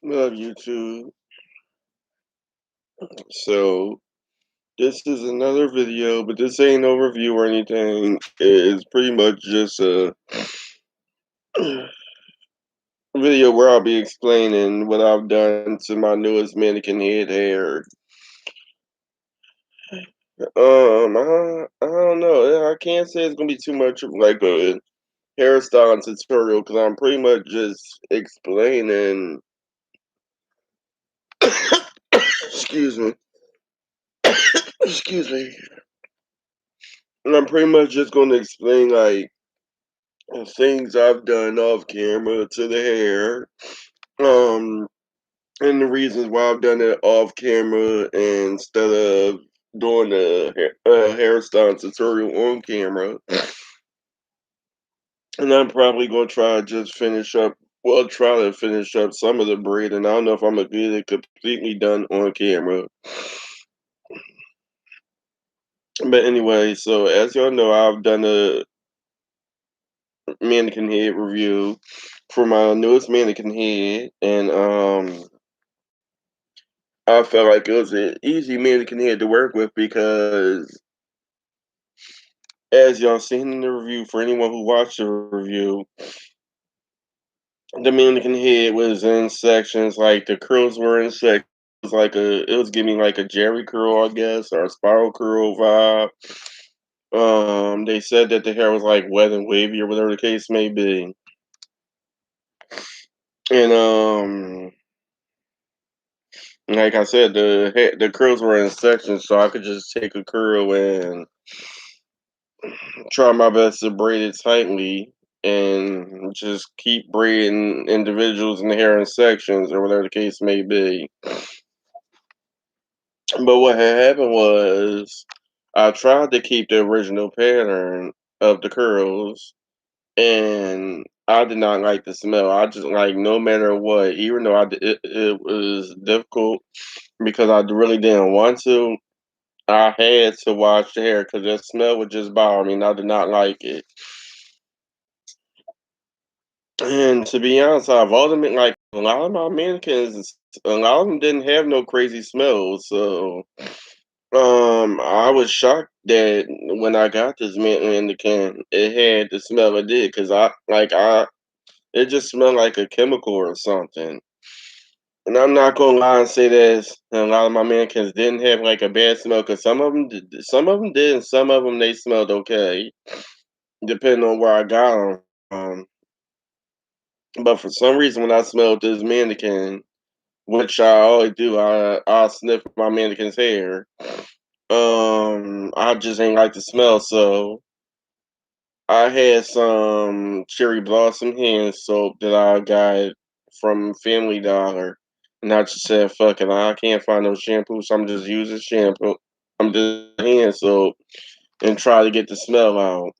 Love YouTube. So this is another video, but this ain't no review or anything. It's pretty much just a video where I'll be explaining what I've done to my newest mannequin head hair. I don't know. I can't say it's gonna be too much of like a hairstyle tutorial because I'm pretty much just explaining. Excuse me. Excuse me. And I'm pretty much just gonna explain like things I've done off camera to the hair, um, and the reasons why I've done it off camera instead of doing a hairstyle tutorial on camera. And I'm probably gonna try to just finish up. Well, try to finish up some of the braiding. I don't know if I'm gonna get it completely done on camera. But anyway, so as y'all know, I've done a mannequin head review for my newest mannequin head, and I felt like it was an easy mannequin head to work with because, as y'all seen in the review, for anyone who watched the review, the mannequin head was in sections. Like the curls were in sections. It was giving like a Jerry curl, I guess, or a spiral curl vibe. They said that the hair was like wet and wavy or whatever the case may be, and like I said, the curls were in sections, so I could just take a curl and try my best to braid it tightly and just keep braiding individuals in the hair in sections or whatever the case may be. But what had happened was I tried to keep the original pattern of the curls, and I did not like the smell. I just like no matter what, even though it was difficult because I really didn't want to. I had to wash the hair because the smell would just bother me, and I did not like it. And to be honest, I've all them like a lot of my mannequins, a lot of them didn't have no crazy smells. So, I was shocked that when I got this mannequin, it had the smell it did because it just smelled like a chemical or something. And I'm not gonna lie and say that a lot of my mannequins didn't have like a bad smell because some of them did, and some of them they smelled okay, depending on where I got them. But for some reason, when I smelled this mannequin, which I always do, I sniff my mannequin's hair. I just ain't like the smell, so I had some cherry blossom hand soap that I got from Family Dollar, and I just said, "Fuck it, I can't find no shampoo, so I'm just using shampoo. I'm just hand soap and try to get the smell out."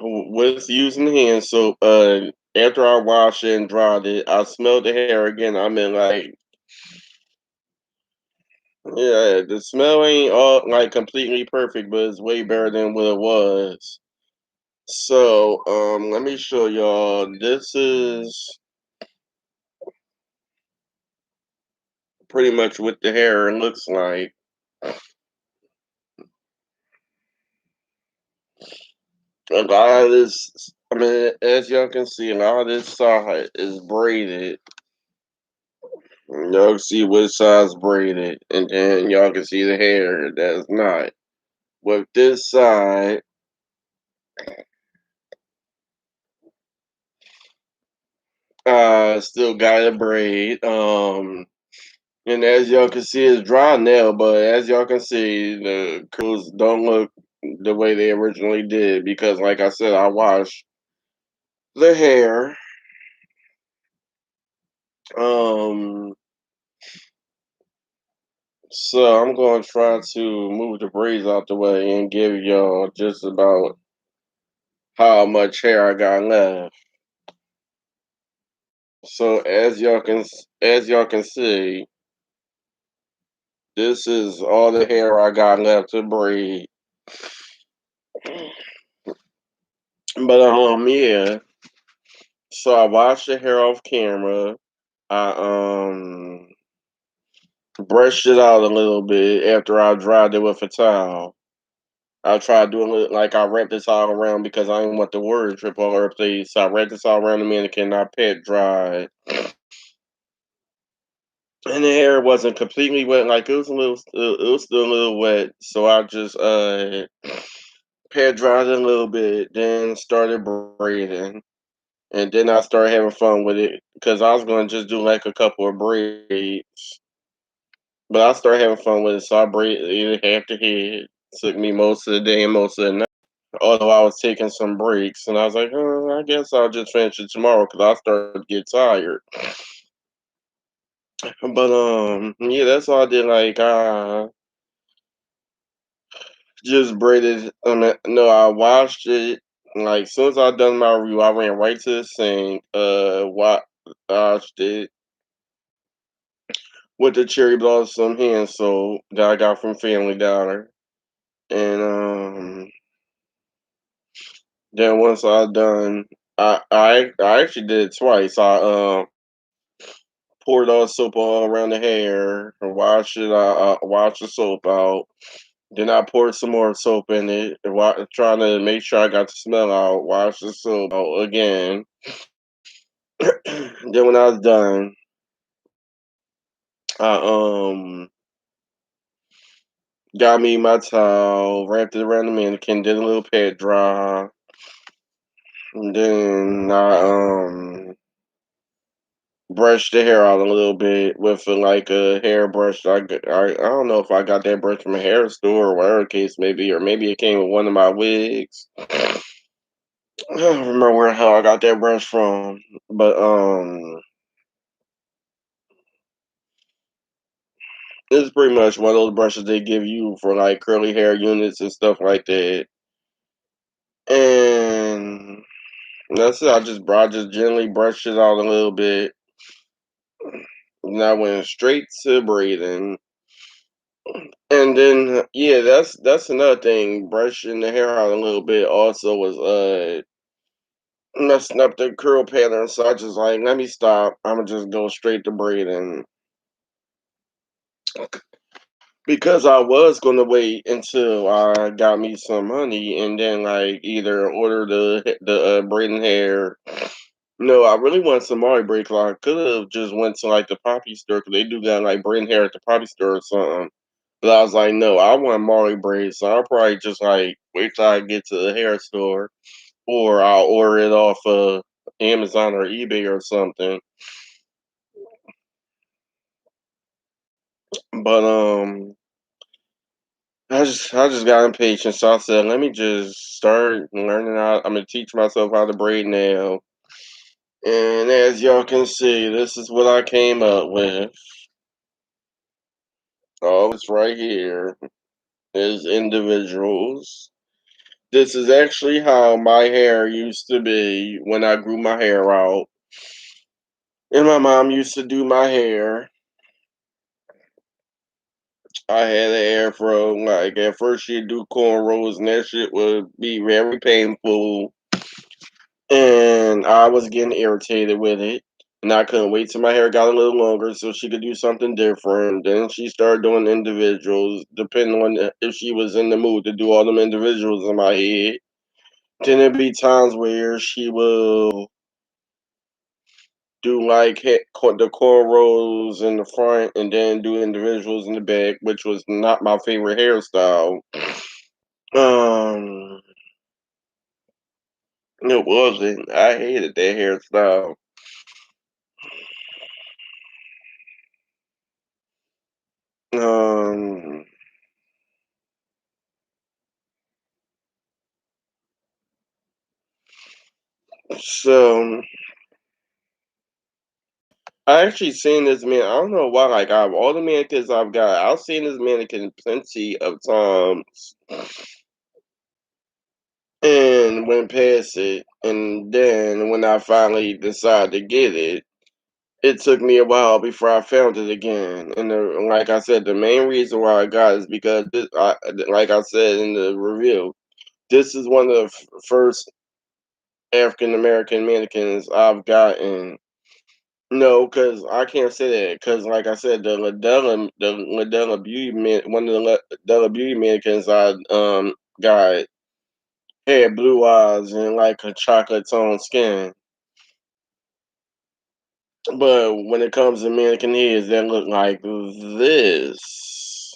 With using hand soap, after I washed it and dried it, I smelled the hair again. I mean, like, yeah, the smell ain't all like completely perfect, but it's way better than what it was. So, let me show y'all. This is pretty much what the hair looks like. A lot of this, I mean, as y'all can see, a lot of this side is braided. Y'all can see what side's braided, and then y'all can see the hair that's not. With this side, still got a braid. And as y'all can see, it's dry now, but as y'all can see, the curls don't look the way they originally did because, like I said, I washed the hair. Um, so I'm going to try to move the braids out the way and give y'all just about how much hair I got left. So as y'all can see, this is all the hair I got left to braid. But yeah. So I washed the hair off camera. I brushed it out a little bit after I dried it with a towel. I tried doing it like I wrapped this all around because I didn't want the word to trip all over the place. So I wrapped this all around the mannequin. I pat dried, and the hair wasn't completely wet. Like it was a little, it was still a little wet. So I just pat dried it a little bit, then started braiding, and then I started having fun with it because I was going to just do like a couple of braids, but I started having fun with it. So I braided half the head. Took me most of the day and most of the night. Although I was taking some breaks, and I was like, I guess I'll just finish it tomorrow because I started to get tired. But yeah, that's all I did. Like, just braided. No, I washed it. Like, soon as I done my review, I ran right to the sink. Washed it with the cherry blossom hand soap that I got from Family Dollar, and then once I done, I actually did it twice. I poured all the soap all around the hair and wash the soap out. Then I poured some more soap in it, and trying to make sure I got the smell out. Wash the soap out again. Then when I was done, I got me my towel, wrapped it around the mannequin, did a little pat dry, and then I brushed the hair out a little bit with like a hairbrush. I don't know if I got that brush from a hair store or whatever the case may be, or maybe it came with one of my wigs. I don't remember where the hell I got that brush from, but it's pretty much one of those brushes they give you for like curly hair units and stuff like that. And that's it. I just gently brushed it out a little bit, and I went straight to braiding. And then yeah, that's another thing. Brushing the hair out a little bit also was messing up the curl pattern. So I just like let me stop. I'ma just go straight to braiding because I was gonna wait until I got me some money and then like either order the braiding hair. No, I really want some Mari braid. 'Cause I could have just went to like the poppy store because they do got like braiding hair at the poppy store or something. But I was like, no, I want Marley braids, so I'll probably just like wait till I get to the hair store, or I'll order it off of Amazon or eBay or something. But I just got impatient, so I said, let me just start learning how. I'm gonna teach myself how to braid now. And as y'all can see, this is what I came up with. All this right here is individuals. This is actually how my hair used to be when I grew my hair out. And my mom used to do my hair. I had an afro. Like at first she'd do cornrows and that shit would be very painful. And I was getting irritated with it. And I couldn't wait till my hair got a little longer so she could do something different. Then she started doing individuals, depending on if she was in the mood to do all them individuals in my head. Then there'd be times where she will do like the cornrows in the front and then do individuals in the back, which was not my favorite hairstyle. Um, it wasn't. I hated that hairstyle. Um, so I actually seen this man. I don't know why. Like out of all the mannequins I've got, I've seen this mannequin plenty of times and went past it. And then when I finally decided to get it. It took me a while before I found it again, and like I said, the main reason why I got it is because like I said in the review, this is one of the first African American mannequins I've gotten. No, because I can't say that. Because like I said, the Ladella Beauty one of the Ladella Beauty mannequins I got had blue eyes and like a chocolate tone skin. But when it comes to mannequin heads that look like this,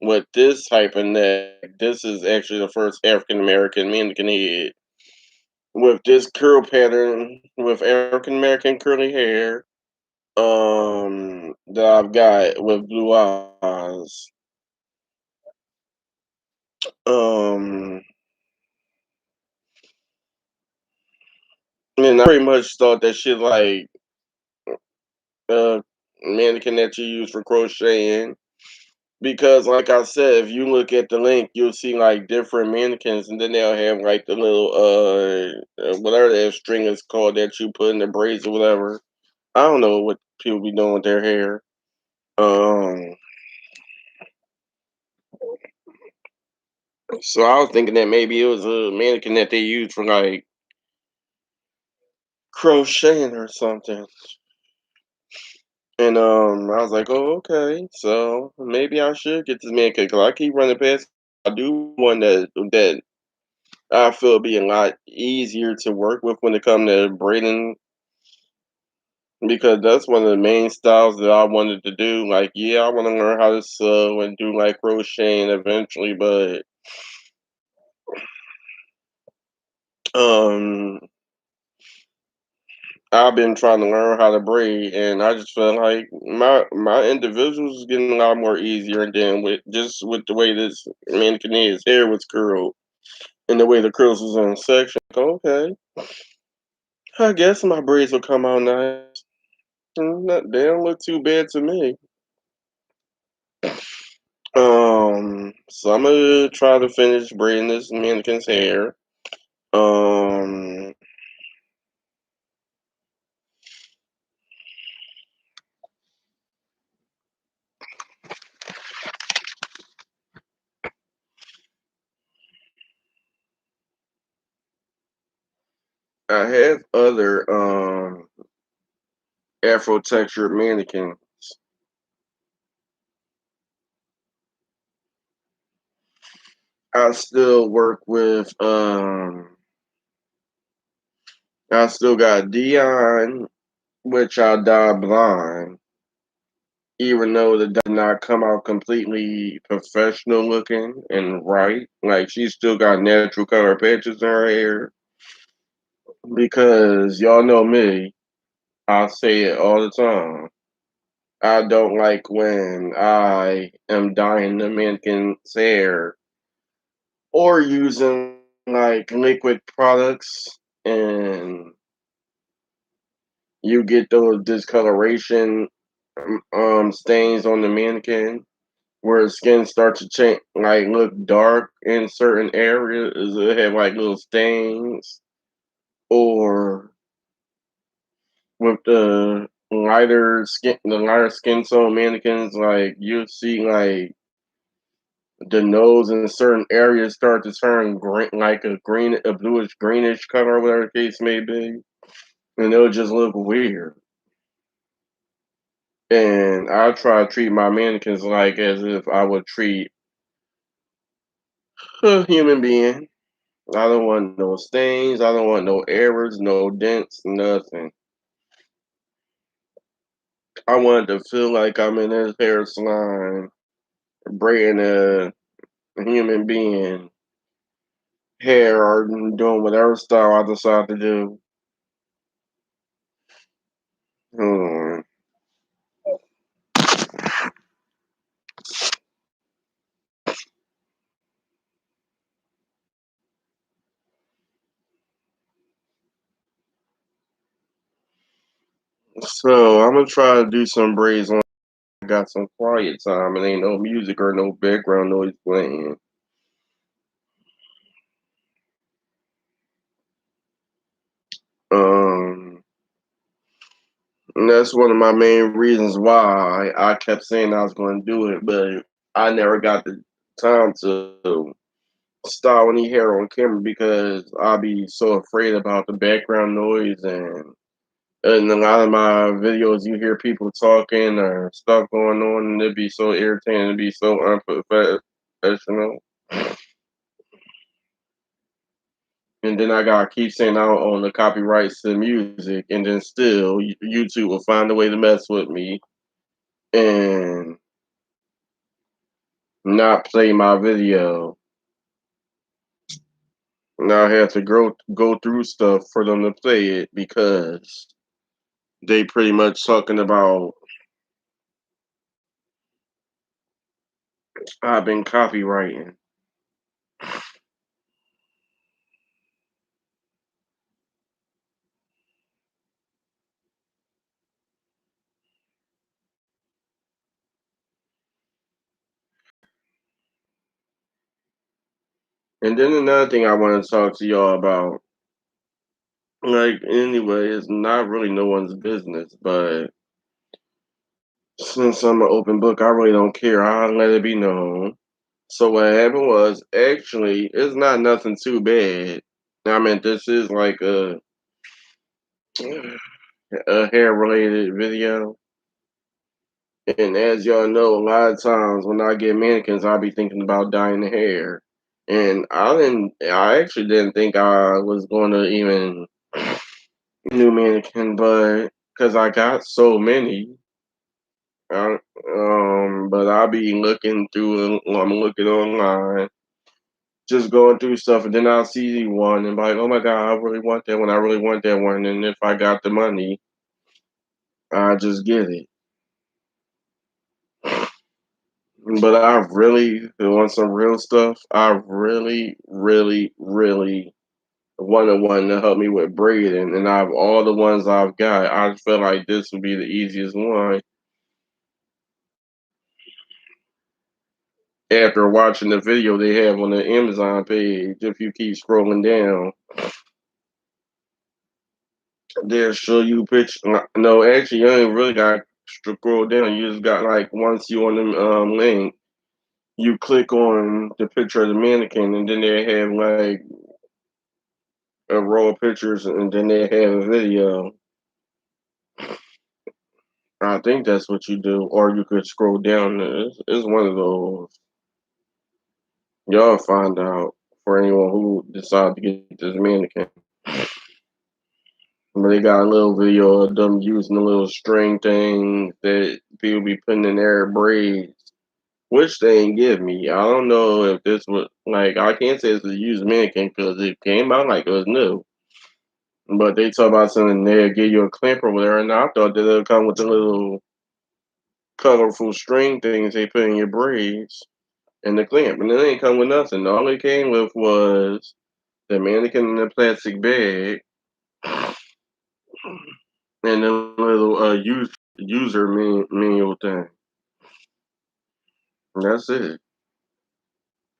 with this type of neck, this is actually the first African American mannequin head with this curl pattern with African American curly hair. That I've got with blue eyes. Um, and I pretty much thought that shit like uh mannequin that you use for crocheting. Because like I said, if you look at the link, you'll see like different mannequins and then they'll have like the little whatever that string is called that you put in the braids or whatever. I don't know what people be doing with their hair. Um so I was thinking that maybe it was a mannequin that they used for like crocheting or something. And I was like, "Oh, okay. So maybe I should get this mannequin because I keep running past. I do one that I feel be a lot easier to work with when it comes to braiding because that's one of the main styles that I wanted to do. Like, yeah, I want to learn how to sew and do like crocheting eventually, but um, I've been trying to learn how to braid, and I just feel like my individuals is getting a lot more easier than with the way this mannequin is. Hair was curled, and the way the curls was on section. Okay, I guess my braids will come out nice. They don't look too bad to me. So I'm gonna try to finish braiding this mannequin's hair. Um, I have other Afro textured mannequins. I still work with I still got Dion, which I dyed blind, even though the dye did not come out completely professional looking and right. Like she still got natural color patches in her hair. Because y'all know me, I say it all the time. I don't like when I am dyeing the mannequin's hair or using like liquid products and you get those discoloration stains on the mannequin where skin starts to change like look dark in certain areas. It have like little stains or with the lighter skin tone mannequins, like you see like the nose in certain areas start to turn green, like a bluish greenish color, whatever the case may be, and it'll just look weird. And I try to treat my mannequins like as if I would treat a human being. I don't want no stains. I don't want no errors, no dents, nothing. I want to feel like I'm in this hair salon, braiding a human being hair or doing whatever style I decide to do. Hmm. So I'm gonna try to do some braids when I got some quiet time and ain't no music or no background noise playing. Um, and that's one of my main reasons why I kept saying I was going to do it, but I never got the time to. style any hair on camera because I'll be so afraid about the background noise and a lot of my videos you hear people talking or stuff going on and it'd be so irritating, it'd be so unprofessional. And then I gotta keep saying I don't own the copyrights to the music, and then still YouTube will find a way to mess with me and not play my video. And I have to go through stuff for them to play it because they pretty much talking about I've been copywriting. And then another thing I want to talk to y'all about, like anyway, it's not really no one's business, but since I'm an open book, I really don't care. I'll let it be known. So what happened was actually it's not nothing too bad. I mean, this is like a hair related video. And as y'all know, a lot of times when I get mannequins, I'll be thinking about dyeing the hair. And I actually didn't think I was going to even new mannequin, but because I got so many, uh, but I'll be looking through, I'm looking online, just going through stuff, and then I'll see one and be like, oh my God, I really want that one. I really want that one. And if I got the money, I just get it. But I really want some real stuff. I really, really, really wanted one to help me with braiding. And out of all the ones I've got, I feel like this would be the easiest one. After watching the video they have on the Amazon page, if you keep scrolling down, they'll show you pictures. No, actually, you ain't really got to scroll down. You just got like once you on the link, you click on the picture of the mannequin, and then they have like a row of pictures, and then they have a video. I think that's what you do, or you could scroll down. It's one of those. Y'all find out for anyone who decide to get this mannequin. But they got a little video of them using the little string thing that people be putting in their braids, which they ain't give me. I don't know if this was like I can't say it's a used mannequin because it came out like it was new. But they talk about something they'll give you a clamp or whatever, and I thought that it'll come with the little colorful string things they put in your braids and the clamp, and it ain't come with nothing. All it came with was the mannequin in the plastic bag and the little user manual thing. And that's it.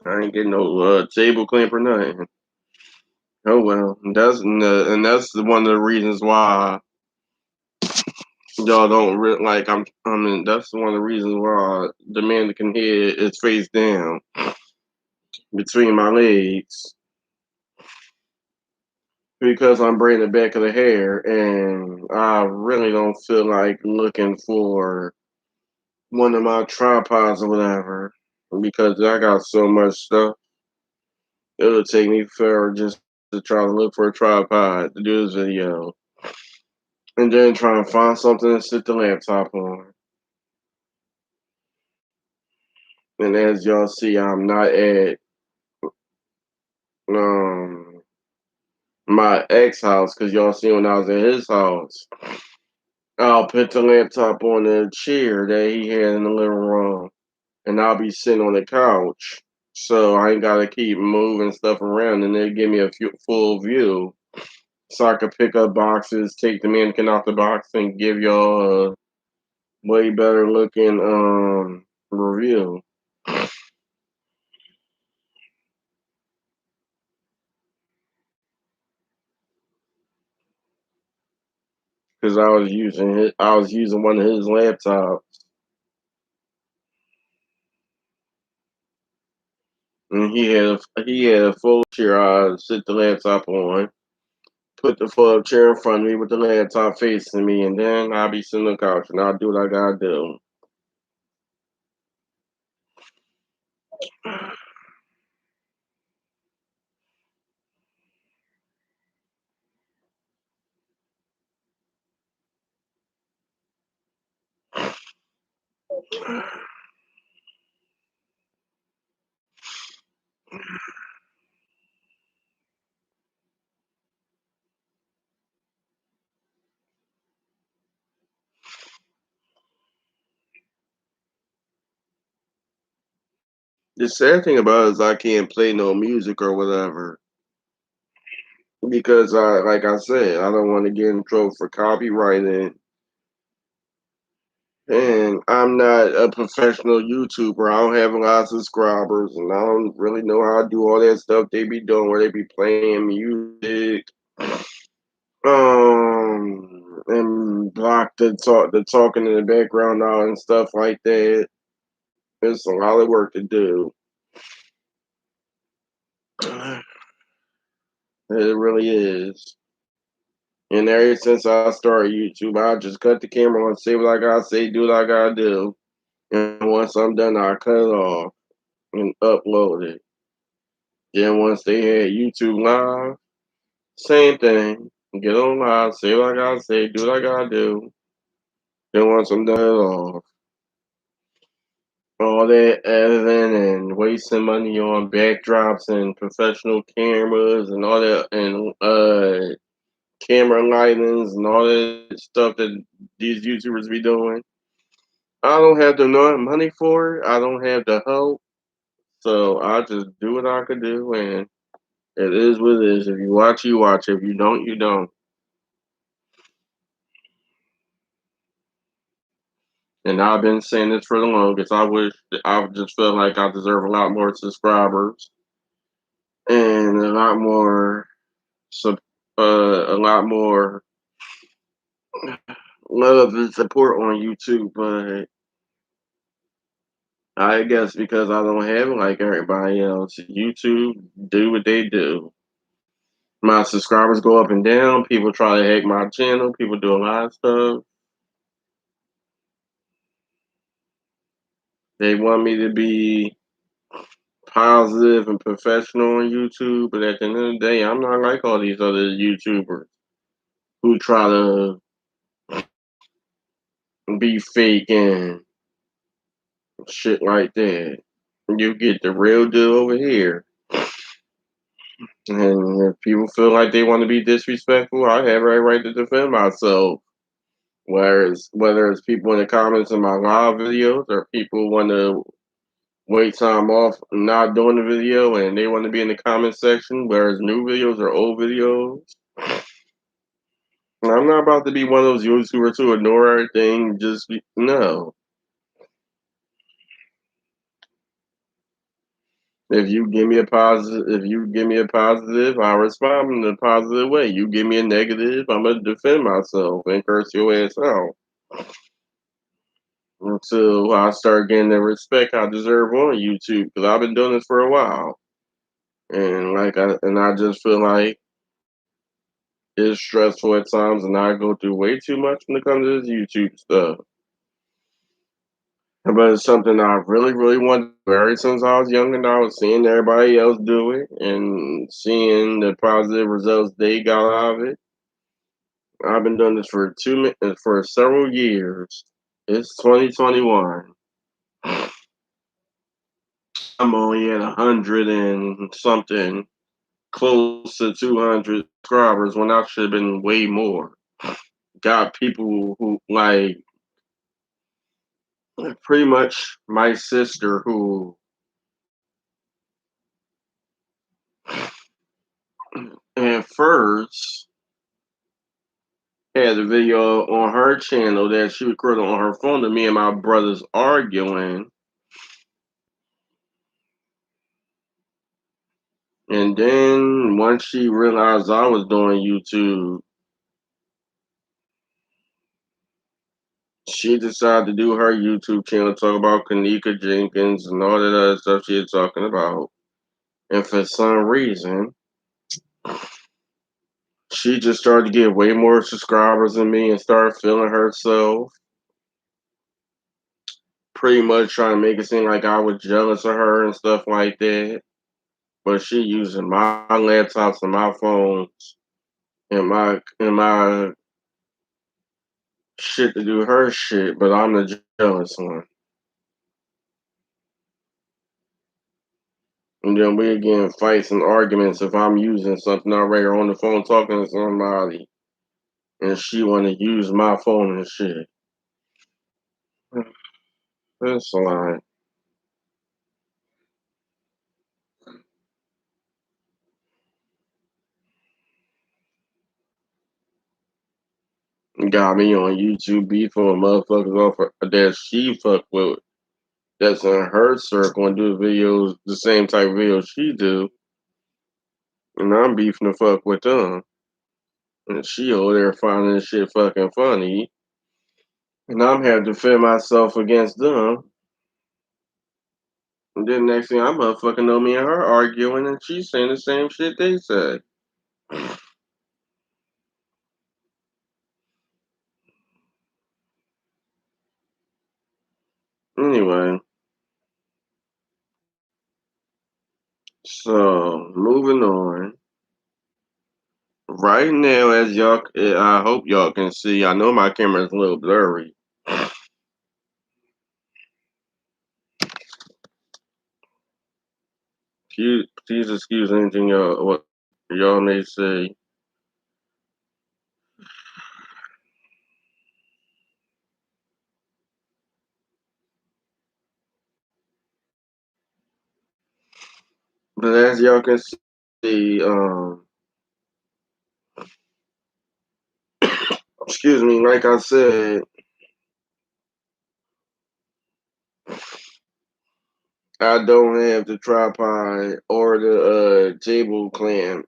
I ain't getting no table clamp or nothing. Oh well, and that's one of the reasons why y'all don't like. I mean, that's one of the reasons why the mannequin head is face down between my legs because I'm braiding the back of the hair, and I really don't feel like looking for one of my tripods or whatever because I got so much stuff. It'll take me forever just to try to look for a tripod to do this video, and then try and find something to sit the laptop on. And as y'all see, I'm not at um my ex house because y'all see when I was at his house. I'll put the laptop on the chair that he had in the living room, and I'll be sitting on the couch. So I ain't gotta keep moving stuff around, and they give me a full view, so I could pick up boxes, take the mannequin off the box, and give y'all a way better looking review. Because I was using one of his laptops. And he had a full chair. I sit the laptop on, put the full chair in front of me with the laptop facing me, and then I'll be sitting on the couch and I'll do what I gotta do. The sad thing about it is I can't play no music or whatever because like I said, I don't want to get in trouble for copywriting. And I'm not a professional YouTuber. I don't have a lot of subscribers, and I don't really know how to do all that stuff they be doing, where they be playing music, and block the talking in the background out and stuff like that. It's a lot of work to do. It really is. And ever since I started YouTube, I just cut the camera on, say what I gotta say, do what I gotta do. And once I'm done, I cut it off and upload it. Then once they had YouTube Live, same thing. Get on live, say what I gotta say, do what I gotta do. Then once I'm done it all that editing and wasting money on backdrops and professional cameras and all that and camera lightings and all that stuff that these YouTubers be doing. I don't have the money for it. I don't have the help. So I just do what I could do, and it is what it is. If you watch, you watch. If you don't, you don't. And I've been saying this for the longest. I just feel like I deserve a lot more subscribers and a lot more love and support on YouTube. But I guess because I don't have it like everybody else, YouTube do what they do. My subscribers go up and down. People try to hack my channel. People do a lot of stuff. They want me to be positive and professional on YouTube, but at the end of the day, I'm not like all these other YouTubers who try to be fake and shit like that. You get the real deal over here. And if people feel like they want to be disrespectful, I have every right to defend myself. Whether it's people in the comments in my live videos or people want to wait time off not doing the video and they want to be in the comment section, whereas new videos or old videos. I'm not about to be one of those YouTubers who ignore everything. No. If you give me a positive, I respond in a positive way. You give me a negative, I'm gonna defend myself and curse your ass out until I start getting the respect I deserve on YouTube. Because I've been doing this for a while, and I just feel like it's stressful at times, and I go through way too much when it comes to this YouTube stuff. But it's something I really, really wanted to do ever since I was young, and I was seeing everybody else do it and seeing the positive results they got out of it. I've been doing this for several years. It's 2021. I'm only at 100 and something, close to 200 subscribers when I should have been way more. Got people who like pretty much my sister who at first had a video on her channel that she recorded on her phone of me and my brothers arguing. And then once she realized I was doing YouTube, she decided to do her YouTube channel, talk about Kanika Jenkins and all that other stuff she was talking about. And for some reason, she just started to get way more subscribers than me and started feeling herself. Pretty much trying to make it seem like I was jealous of her and stuff like that. But she using my laptops and my phones and my shit to do her shit, but I'm the jealous one. And then we get in fights and arguments if I'm using something already or on the phone talking to somebody and she wanna use my phone and shit. That's like got me on YouTube beefing with motherfuckers off that she fuck with that's in her circle and do videos the same type of videos she do. And I'm beefing the fuck with them. And she over there finding this shit fucking funny. And I'm having to defend myself against them. And then next thing I motherfucking know me and her arguing and she's saying the same shit they say. Anyway, so moving on. Right now, as y'all, I hope y'all can see. I know my camera's a little blurry. Please excuse anything y'all what y'all may say. But as y'all can see, excuse me, like I said, I don't have the tripod or the table clamp.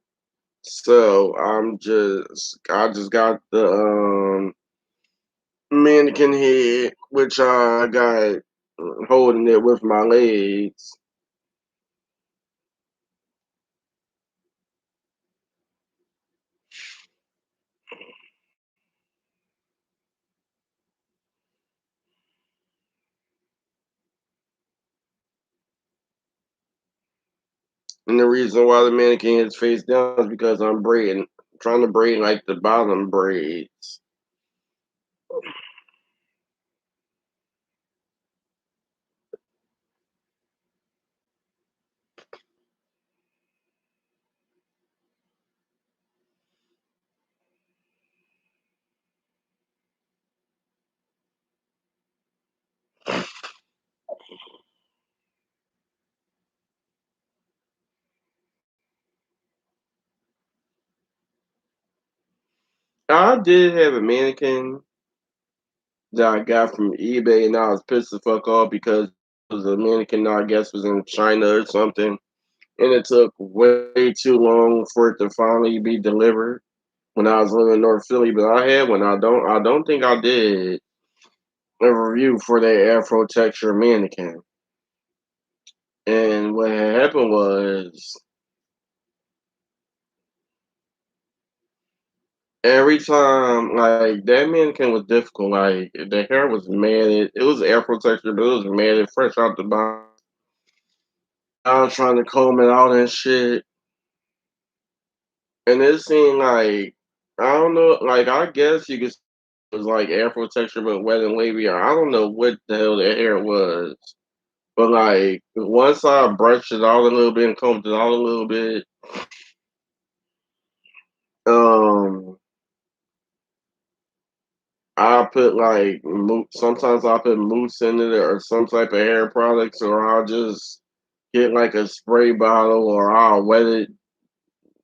So I just got the mannequin head, which I got holding it with my legs. And the reason why the mannequin is face down is because I'm braiding, trying to braid like the bottom braids. I did have a mannequin that I got from eBay, and I was pissed the fuck off because it was a mannequin that I guess was in China or something, and it took way too long for it to finally be delivered when I was living in North Philly. But I had one. I don't think I did a review for that Afro texture mannequin. And what had happened was every time, like that mannequin was difficult. Like the hair was matted. It was Afro texture, but it was matted fresh out the box. I was trying to comb it out and shit, and it seemed like I don't know. Like I guess you could say it was like Afro texture, but wet and wavy. Or I don't know what the hell the hair was. But like once I brushed it out a little bit and combed it out a little bit, um, I put like sometimes I put mousse in it or some type of hair products, or I'll just get like a spray bottle, or I'll wet it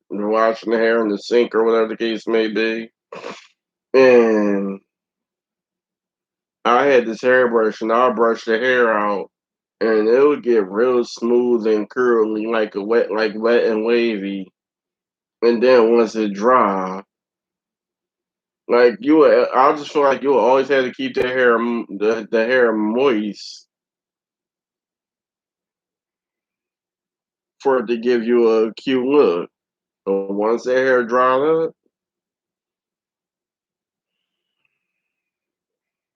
washing the hair in the sink or whatever the case may be. And I had this hairbrush, and I'll brush the hair out, and it would get real smooth and curly, like wet and wavy. And then once it dry, like I just feel like you will always have to keep the hair moist for it to give you a cute look. But once that hair dried up,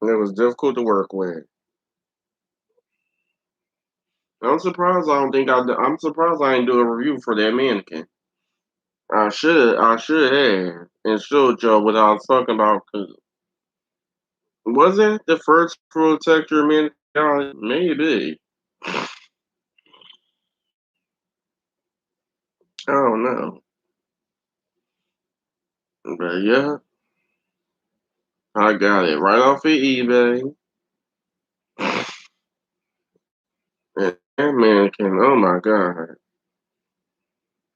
it was difficult to work with. I'm surprised I don't think I'm surprised I didn't do a review for that mannequin. I should have and showed y'all what I was talking about. 'Cause was it the first protector mannequin? Maybe. I don't know. But yeah, I got it right off of eBay. And that mannequin, oh my god.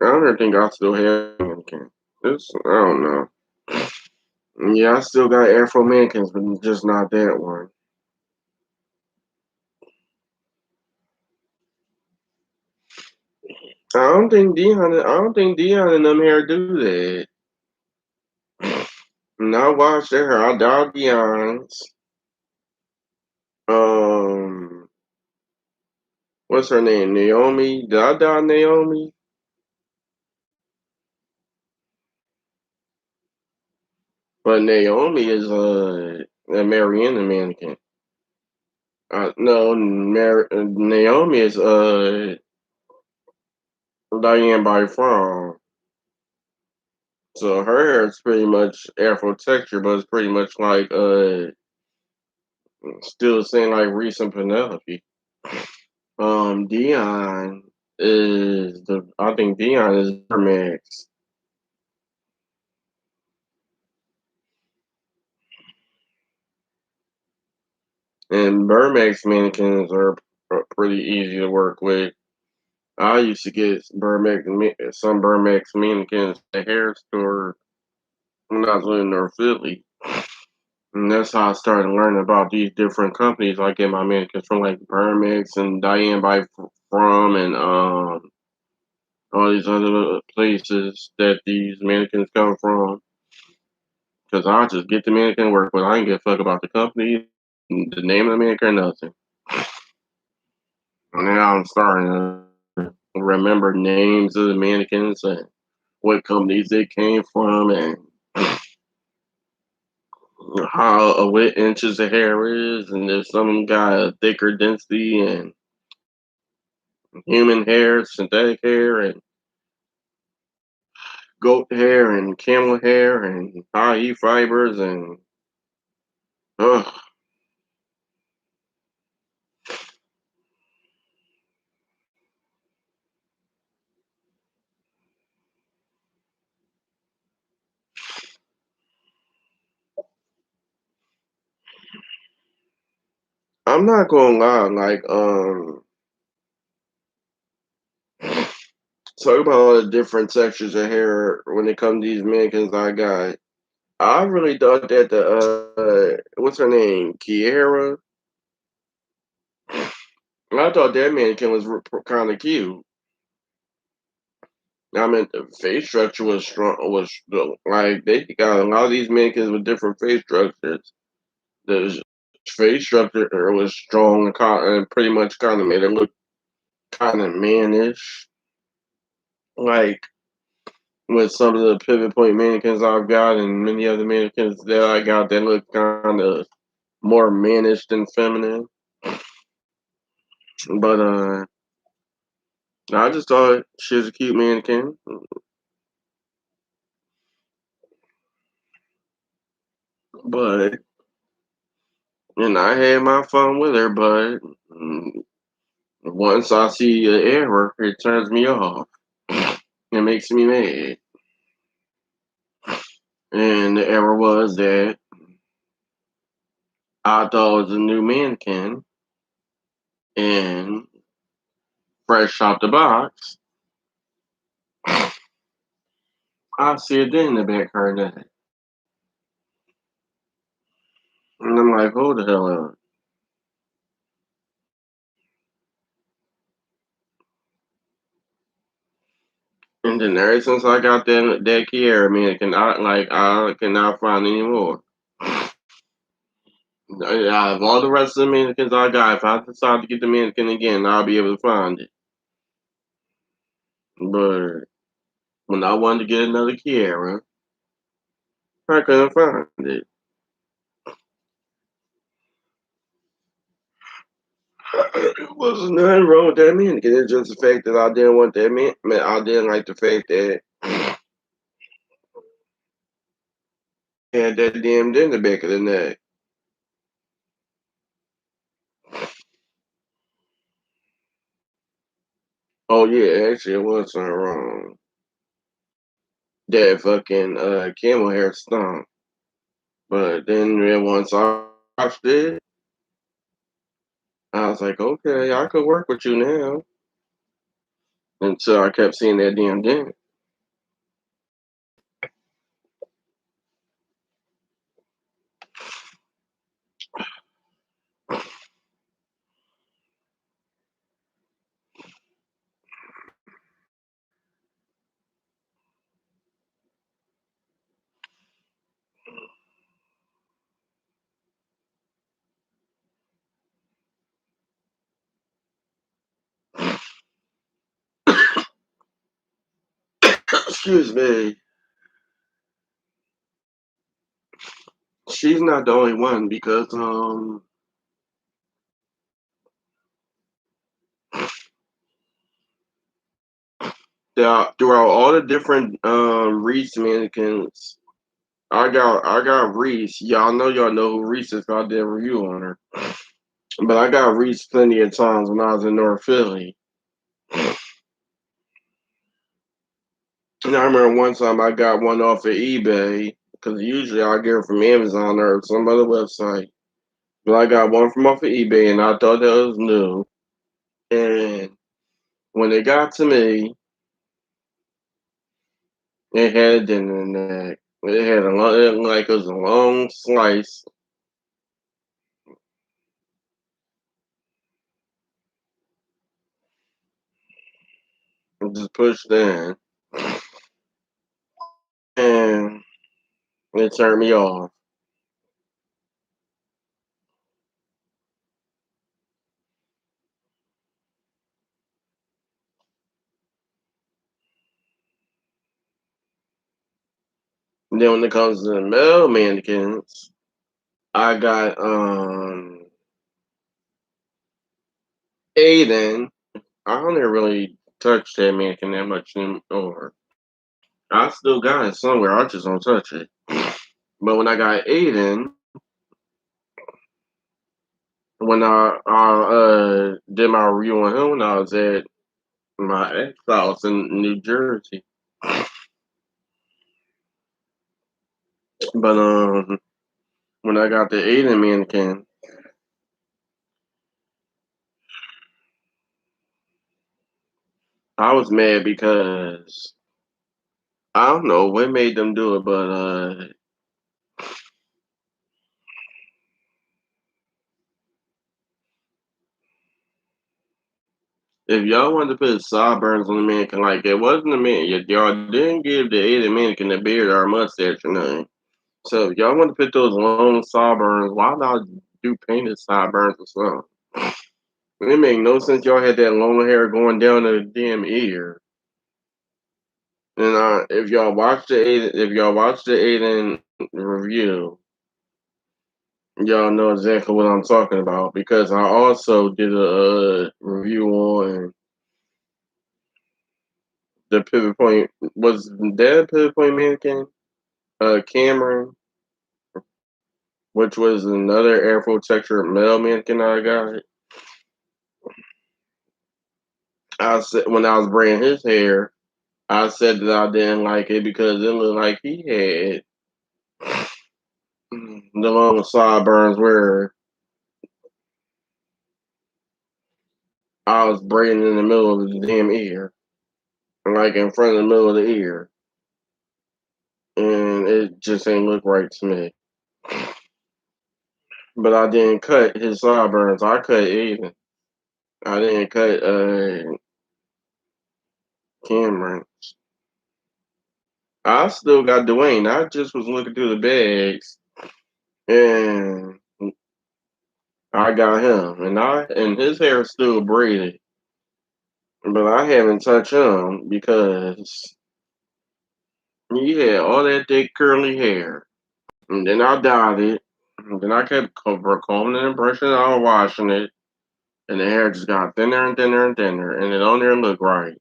I don't think I still have a mannequin. It's, I don't know. Yeah, I still got Afro mannequins, but just not that one. I don't think Dion and them here do that. And I watched their hair. I dog Dion's. Um, what's her name? Naomi. Did I dog Naomi? But Naomi is a Mariana mannequin. No, Naomi is Diane by far. So her hair is pretty much Afro texture, but it's pretty much like still the same like recent Penelope. Dion is the I think Dion is Max. And Burmax mannequins are pretty easy to work with. I used to get some Burmax mannequins at the hair store when I was living in North Philly. And that's how I started learning about these different companies. I get my mannequins from like Burmax and Diane by From and all these other places that these mannequins come from. Because I just get the mannequin work with. I ain't give a fuck about the company, the name of the mannequin, nothing. And now I'm starting to remember names of the mannequins and what companies they came from and how what inches the hair is and if some got a thicker density and human hair, synthetic hair and goat hair and camel hair and high heat fibers and ugh. I'm not gonna lie, like talk about all the different textures of hair when it comes to these mannequins I got. I really thought that the what's her name, Kiera. I thought that mannequin was kind of cute. I mean, the face structure was strong. Like they got a lot of these mannequins with different face structures. The face structure was strong and, and pretty much kind of made it look kind of mannish. Like with some of the pivot point mannequins I've got and many other mannequins that I got that look kind of more mannish than feminine. But I just thought she was a cute mannequin. But and I had my fun with her. But once I see an error, it turns me off. It makes me mad. And the error was that I thought it was a new mannequin and fresh out the box, I see a dent in the back of her neck. And I'm like, hold the hell up. And then ever since I got that Kiera mannequin, I cannot find any more. Out of all the rest of the mannequins I got, if I decide to get the mannequin again, I'll be able to find it. But when I wanted to get another camera, I couldn't find it. It wasn't nothing wrong with that mannequin. It's just the fact that I didn't want that man. I didn't like the fact that it had that damn dent in the back of the neck. Oh yeah, actually it was something wrong. That fucking camel hair stunk. But then once I watched it, I was like, okay, I could work with you now. Until I kept seeing that damn dent. Excuse me. She's not the only one because throughout all the different Reese mannequins, I got Reese. Y'all know who Reese is. 'Cause I did a review on her. But I got Reese plenty of times when I was in North Philly. And I remember one time I got one off of eBay because usually I get it from Amazon or some other website. But I got one from off of eBay and I thought that was new. And when it got to me, it had a dent in the neck. It had a long, it looked like it was a long slice. It just pushed in, and it turned me off. And then when it comes to the male mannequins, I got Aiden. I don't ever really touch that mannequin that much anymore. I still got it somewhere. I just don't touch it. But when I got Aiden, when I did my review on him when I was at my ex house in New Jersey. But when I got the Aiden mannequin, I was mad because I don't know what made them do it, but if y'all wanted to put sideburns on the mannequin, like it wasn't a man, y'all didn't give the Aiden mannequin a beard or a mustache or nothing. So if y'all want to put those long sideburns, why not do painted sideburns or something? It make no sense. Y'all had that long hair going down the damn ear. And if y'all watch the Aiden review, y'all know exactly what I'm talking about because I also did a review on the pivot point. Was that a pivot point mannequin? Cameron, which was another Afro texture male mannequin I got. I said when I was braiding his hair, I said that I didn't like it because it looked like he had the long sideburns where I was braiding in the middle of the damn ear, like in front of the middle of the ear, and it just ain't look right to me. But I didn't cut his sideburns. I cut even. I didn't cut Cameron. I still got Dwayne. I just was looking through the bags and I got him, and his hair is still braided. but I haven't touched him because he had all that thick curly hair. And then I dyed it. And then I kept combing it and brushing it out, washing it. And the hair just got thinner and thinner and thinner. And it don't even look right.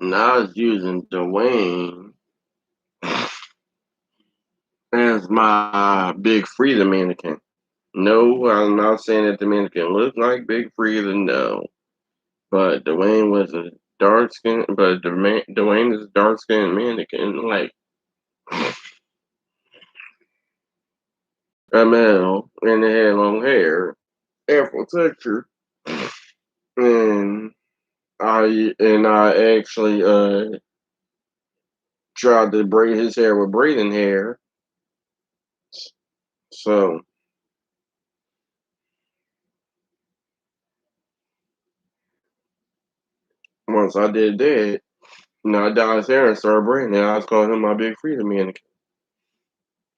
Now I was using Dwayne as my Big Frida mannequin. No, I'm not saying that the mannequin looked like Big Frida, no. But Dwayne was a dark skin, but Dwayne is a dark skinned mannequin, like a male, and they had long hair, afro texture, and I actually tried to braid his hair with braiding hair. So once I did that, I dyed his hair and started braiding it. I was calling him my Big Frida mannequin.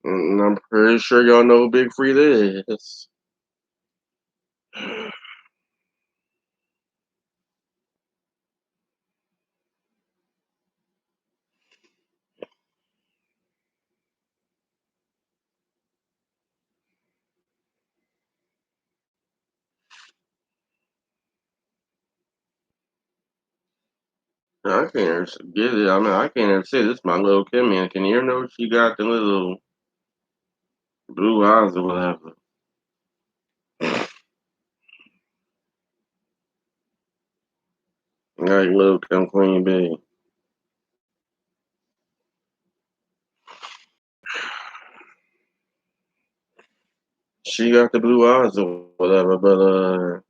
And I'm pretty sure y'all know who Big Frida is. I can't even get it. I mean, I can't even say this is my little Kim mannequin. You know she got the little blue eyes or whatever. Like little Kim Queen Bee. She got the blue eyes or whatever, but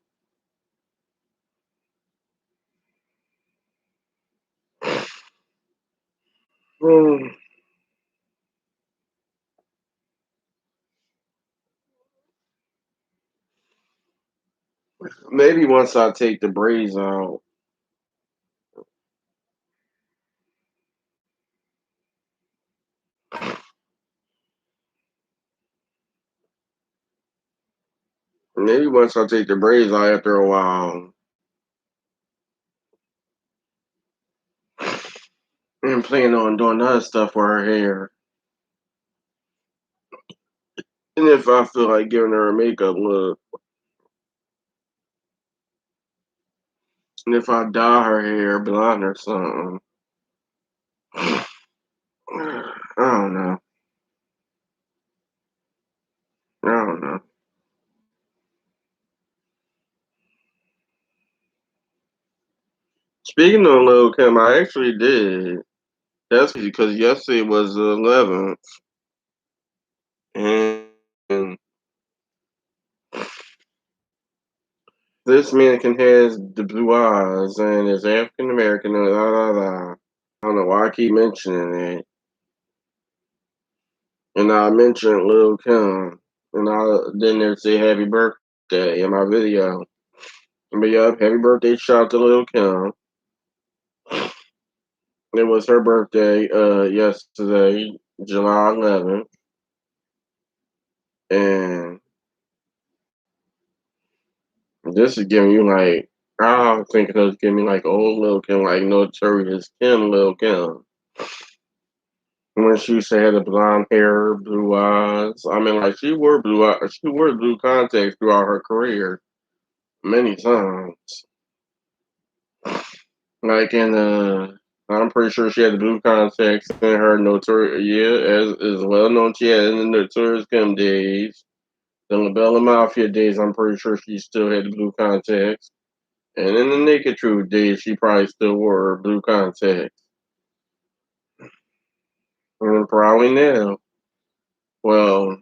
hmm, maybe once I take the braids out, maybe once I take the braids out after a while, and plan on doing other stuff with her hair. And if I feel like giving her a makeup look, and if I dye her hair blonde or something, I don't know. I don't know. Speaking of Lil Kim, I actually did. That's because yesterday was the 11th, and this mannequin has the blue eyes and is African American and la la la. I don't know why I keep mentioning it. And I mentioned Lil Kim, and I then they say happy birthday in my video. But yup, happy birthday shout out to Lil Kim. It was her birthday yesterday, July 11th, and this is giving you like I was thinking it was giving me like old Lil Kim, like Notorious Kim Lil Kim. When she used to have the blonde hair, blue eyes. I mean, like she wore blue eyes, she wore blue contacts throughout her career many times. Like in I'm pretty sure she had the blue contacts in her Notorious, yeah, as well known she had in the Notorious Kim days. The Labella Mafia days, I'm pretty sure she still had the blue contacts. And in the Naked Truth days, she probably still wore her blue contacts. And probably now. Well,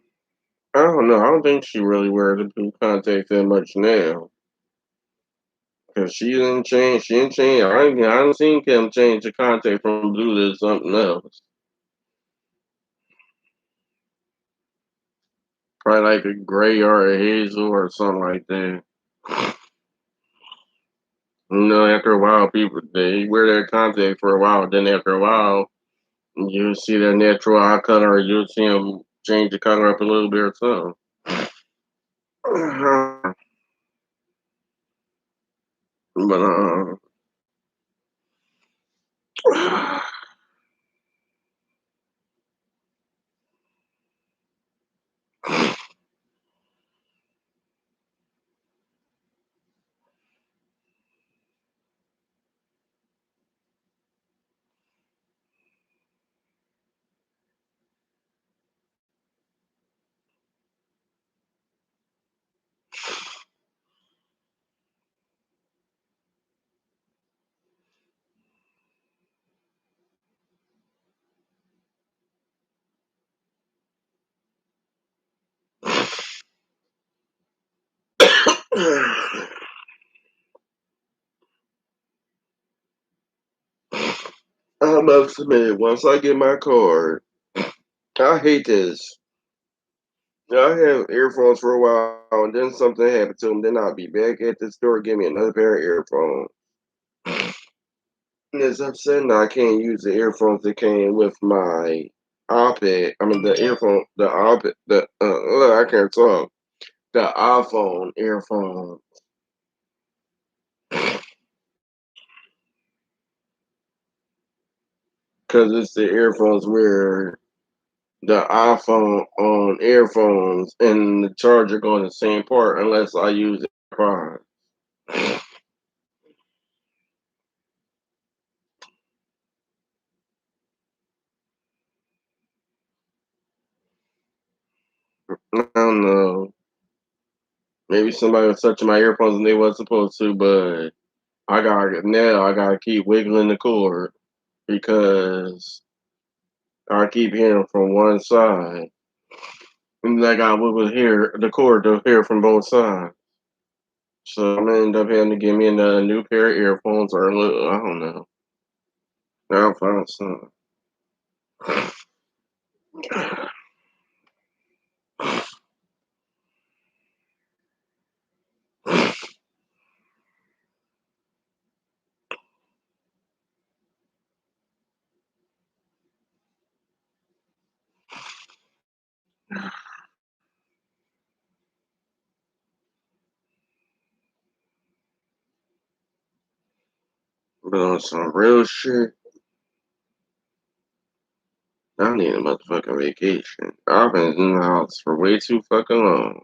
I don't know. I don't think she really wears the blue contacts that much now. Cause she didn't change. She didn't change. I haven't seen Kim change the contact from blue to something else. Probably like a gray or a hazel or something like that. After a while, people they wear their contacts for a while. Then after a while, you see their natural eye color, or you'll see them change the color up a little bit or something. But I must admit, once I get my card, I hate this. I have earphones for a while, and then something happened to them. Then I'll be back at the store, give me another pair of earphones. And it's upsetting that I can't use the earphones that came with my iPad. I mean, the earphone, the iPad, I can't talk. The iPhone earphone, because it's the earphones where the iPhone on earphones and the charger go in the same part, unless I use AirPods. I don't know. Maybe somebody was touching my earphones and they wasn't supposed to, but I gotta keep wiggling the cord because I keep hearing from one side. And I got wiggle here the cord to hear from both sides. So I'm gonna end up having to get me a new pair of earphones or a little, I don't know. I'll find some. But on some real shit, I need a motherfucking vacation. I've been in the house for way too fucking long.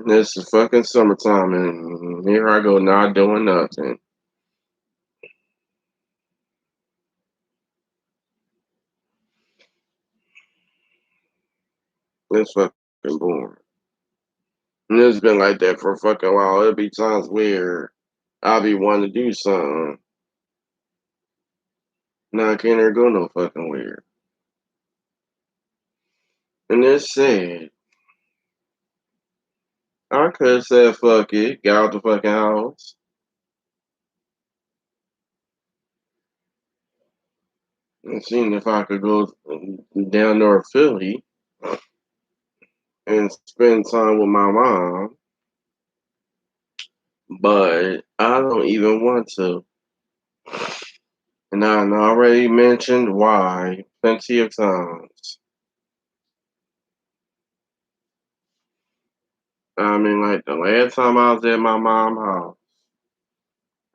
This is fucking summertime and here I go not doing nothing. It's fucking boring. And it's been like that for a fucking while. There'll be times where I'll be wanting to do something. Now I can't ever go no fucking where. And it's sad. I could have said fuck it, get out the fucking house, and seen if I could go down North Philly and spend time with my mom. But I don't even want to. And I already mentioned why plenty of times. I mean, like the last time I was at my mom's house,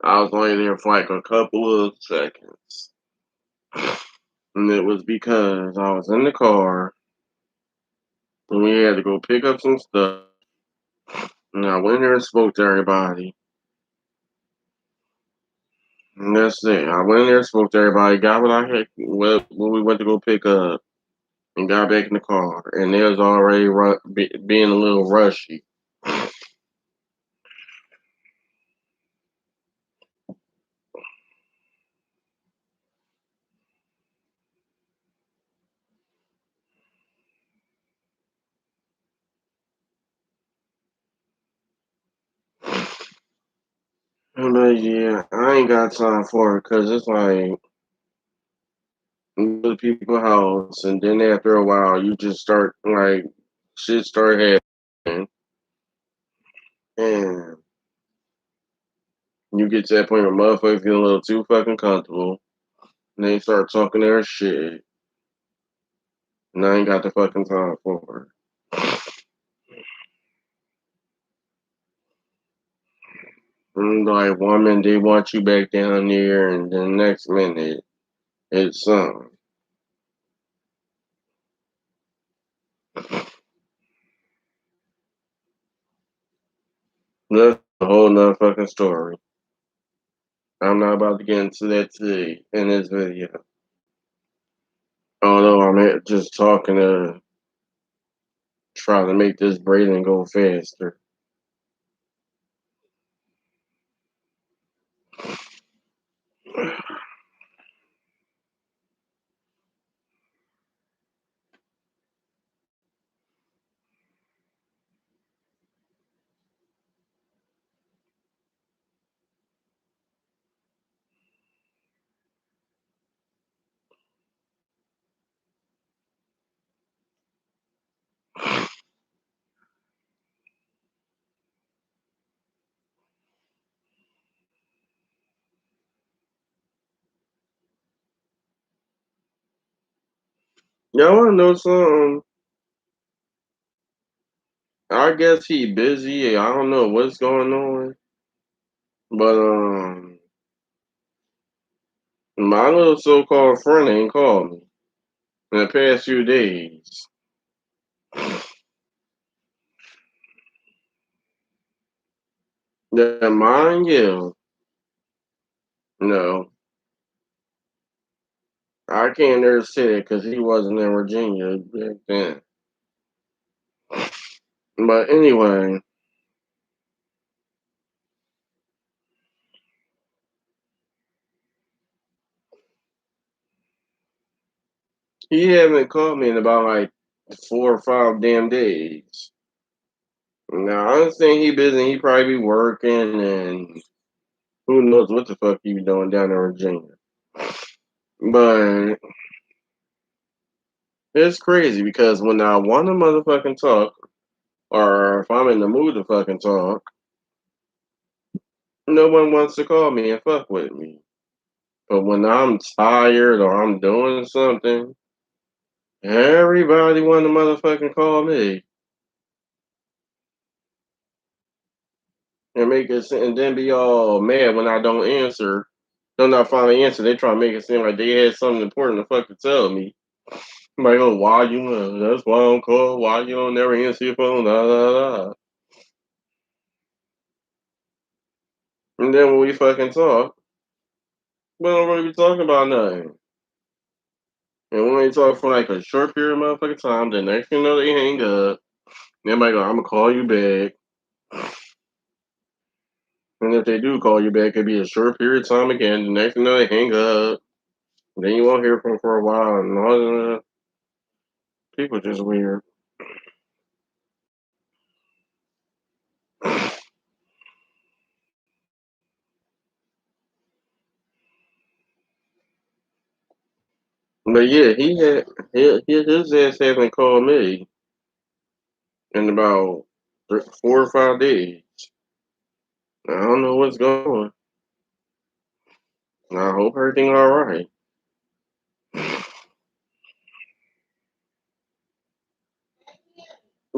I was only there for like a couple of seconds. And it was because I was in the car and we had to go pick up some stuff. And I went there and spoke to everybody. And that's it. I went there, spoke to everybody, got what I had, what we went to go pick up, and got back in the car. And it was already being a little rushy. But yeah, I ain't got time for it because it's like you go to people's house, and then after a while, you just start like shit start happening, and You get to that point where motherfuckers get a little too fucking comfortable. And they start talking their shit. And I ain't got the fucking time for it. And like one minute they want you back down there, and then next minute it's that's a whole nother fucking story. I'm not about to get into that today in this video. Although just talking to try to make this braiding go faster. Y'all wanna know something? I guess he busy. I don't know what's going on. But my little so-called friend ain't called me in the past few days. That mind you, no, I can't never say it because he wasn't in Virginia back then. But anyway, he haven't called me in about like 4 or 5 damn days. Now I understand he busy. He probably be working and who knows what the fuck he be doing down in Virginia. But it's crazy because when I want to motherfucking talk, or if I'm in the mood to fucking talk, no one wants to call me and fuck with me. But when I'm tired or I'm doing something, everybody want to motherfucking call me and make it and then be all mad when I don't answer. Don't not finally answer. They try to make it seem like they had something important to fucking tell me. I'm like, oh, why you? That's why I don't call. Why you don't never answer your phone? Da da da. And then when we fucking talk, we don't really be talking about nothing. And when they talk for like a short period of motherfucking time, the next thing you know, they hang up. And everybody go, I'm gonna call you back. And if they do call you back, it'll be a short period of time again. The next thing you know, they hang up. Then you won't hear from them for a while. And all that. People just weird. But yeah, his ass hasn't called me in about 4 or 5 days. I don't know what's going on. I hope everything all right.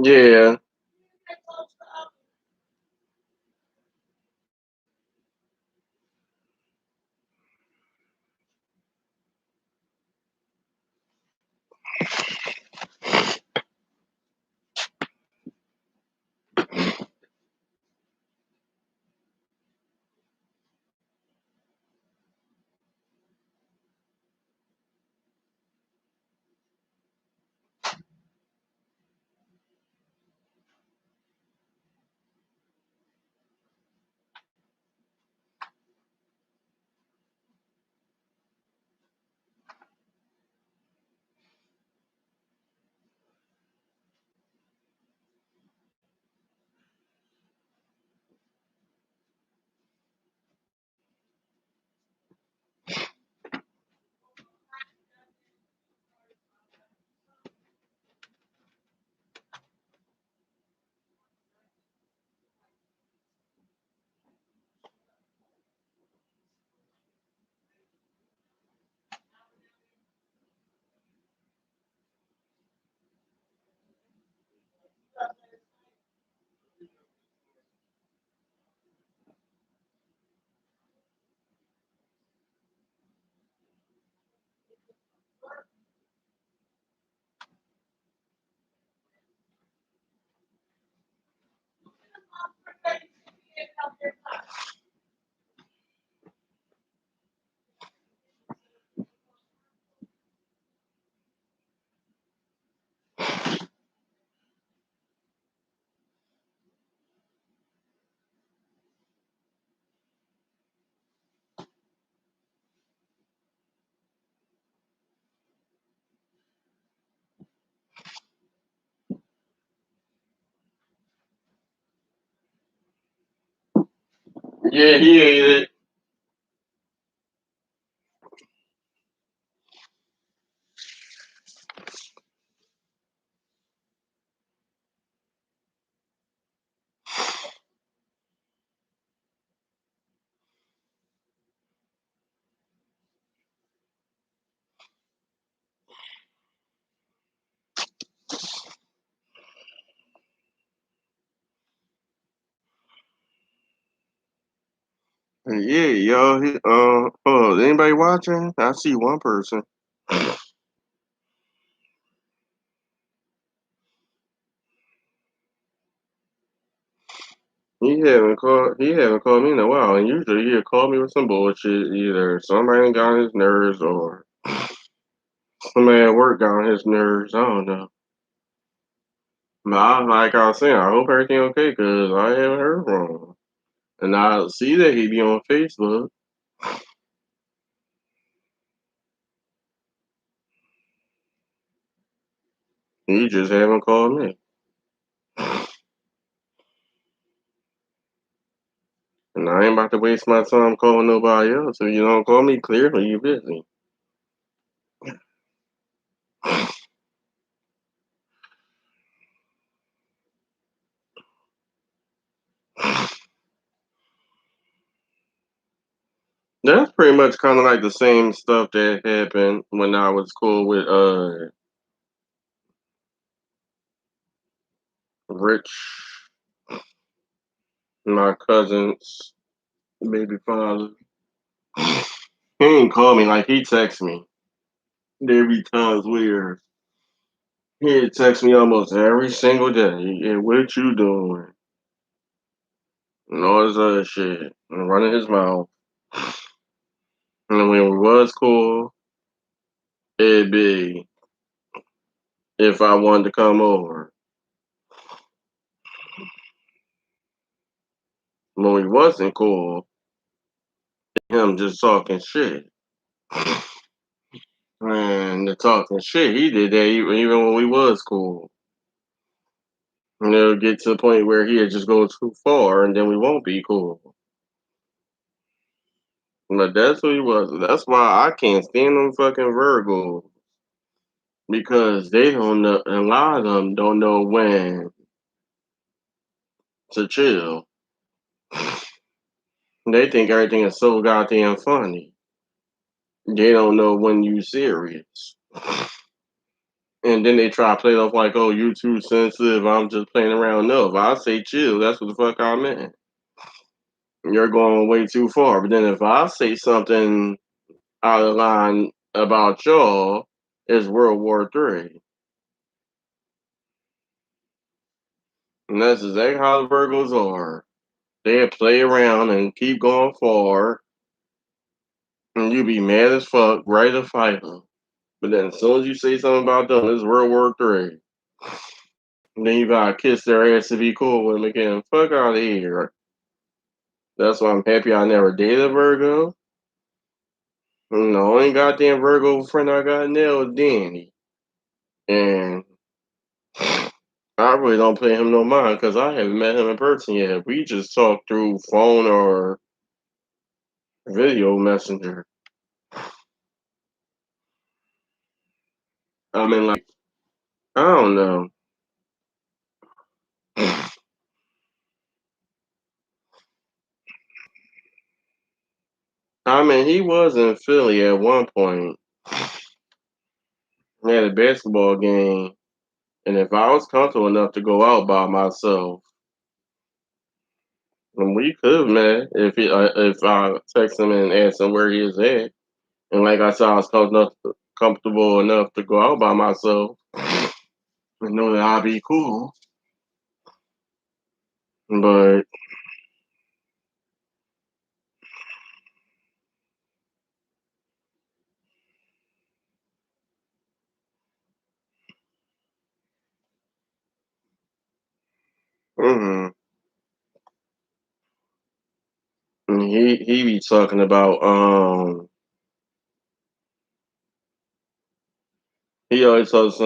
Yeah, Yeah, he ate it. Yeah, y'all. Oh, anybody watching? I see one person. He haven't called me in a while, and usually he'll call me with some bullshit. Either somebody got on his nerves, or somebody at work got on his nerves. I don't know. But like I was saying, I hope everything okay because I haven't heard from him, and I see that he be on Facebook. He just haven't called me, and I ain't about to waste my time calling nobody else. If you don't call me, clearly you busy. That's pretty much kind of like the same stuff that happened when I was cool with Rich, my cousin's baby father. He ain't call me like he text me. There be times where he text me almost every single day. Yeah, what you doing? And all this other shit. And running his mouth. And when we was cool, it'd be if I wanted to come over. When we wasn't cool, him just talking shit. And the talking shit, he did that even when we was cool. And it'll get to the point where he'll just go too far and then we won't be cool. But that's who he was. That's why I can't stand them fucking Virgos. Because they don't know, a lot of them don't know when to chill. They think everything is so goddamn funny. They don't know when you serious. And then they try to play it off like, oh, you too sensitive. I'm just playing around. No, if I say chill, that's what the fuck I meant. You're going way too far. But then if I say something out of line about y'all, it's World War III. And that's exactly how the Virgos are. They play around and keep going forward, and you be mad as fuck, ready to fight them. But then as soon as you say something about them, it's World War III. And then you gotta kiss their ass to be cool with them again. Fuck out of here. That's why I'm happy I never dated a Virgo. And the only goddamn Virgo friend I got now is Danny. And I really don't pay him no mind because I haven't met him in person yet. We just talk through phone or video messenger. I mean, like, I don't know. I mean, he was in Philly at one point. He had a basketball game, and if I was comfortable enough to go out by myself, then we could have met if I text him and asked him where he is at. And like I said, I was comfortable enough to go out by myself and know that I'll be cool. But mm, he be talking about he always talks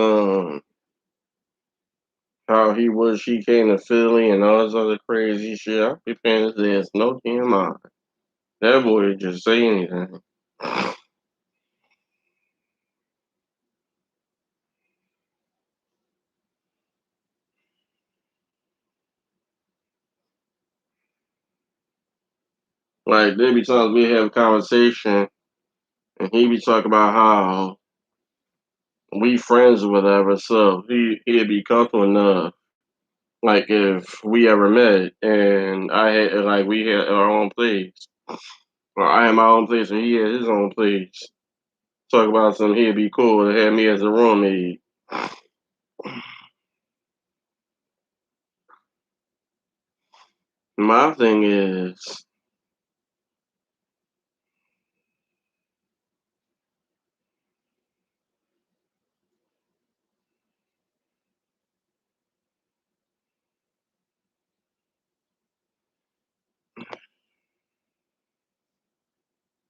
how he was, he came to Philly and all this other crazy shit. I be paying his ass no damn mind. That boy just say anything. Like there be times we have a conversation and he be talking about how we friends or whatever, so he'd be comfortable enough. Like if we ever met and I had like we had our own place, or I had my own place and he had his own place. Talk about something, he'd be cool to have me as a roommate. My thing is,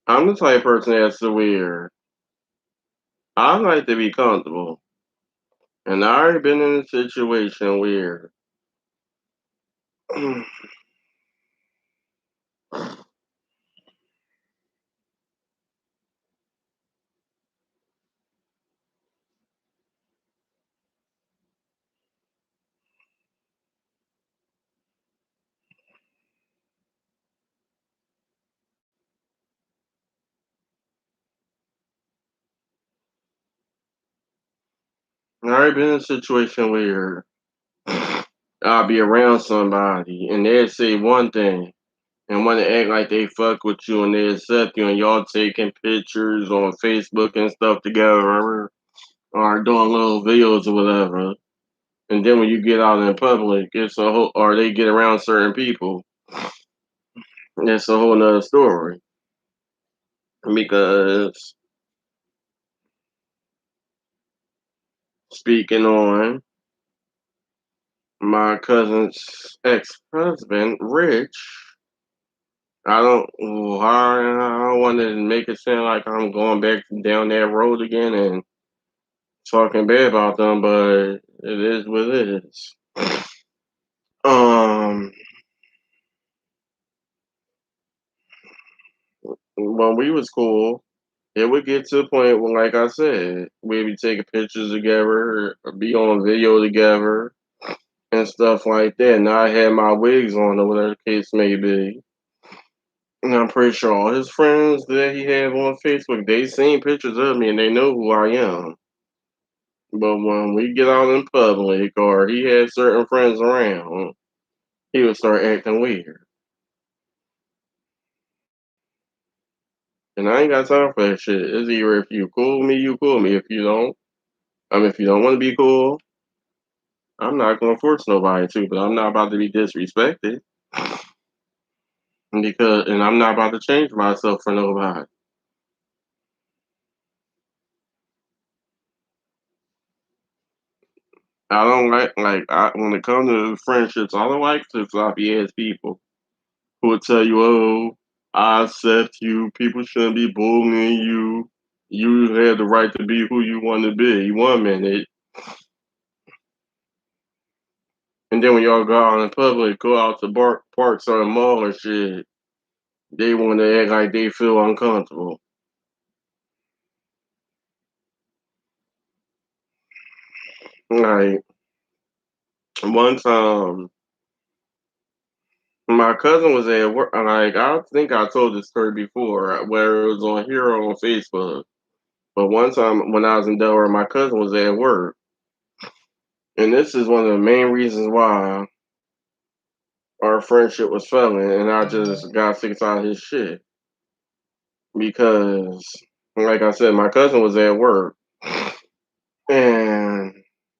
I'm the type of person that's weird. I like to be comfortable, and I already been in a situation where I already been in a situation where I'll be around somebody and they'll say one thing and want to act like they fuck with you and they accept you and y'all taking pictures on Facebook and stuff together or doing little videos or whatever. And then when you get out in public, it's a whole, or they get around certain people, it's a whole nother story. Because speaking on my cousin's ex-husband, Rich, I don't want to make it sound like I'm going back down that road again and talking bad about them, but it is what it is. Um, when we was cool, it would get to the point where, like I said, we'd be taking pictures together, or be on video together, and stuff like that. And I had my wigs on, or whatever the case may be. And I'm pretty sure all his friends that he had on Facebook, they seen pictures of me and they know who I am. But when we get out in public or he had certain friends around, he would start acting weird. And I ain't got time for that shit. It's either if you cool with me, you cool with me. If you don't, if you don't want to be cool, I'm not gonna force nobody to. But I'm not about to be disrespected and I'm not about to change myself for nobody. I don't when it comes to friendships, I don't like to sloppy ass people who will tell you, "Oh, I accept you. People shouldn't be bullying you. You have the right to be who you want to be." One minute, and then when y'all go out in public, go out to parks or the mall or shit, they want to act like they feel uncomfortable. Like one time, my cousin was at work. Like I think I told this story before, where it was on here or on Facebook. But one time when I was in Delaware, my cousin was at work, and this is one of the main reasons why our friendship was failing, and I just got sick and tired of his shit because, like I said, my cousin was at work, and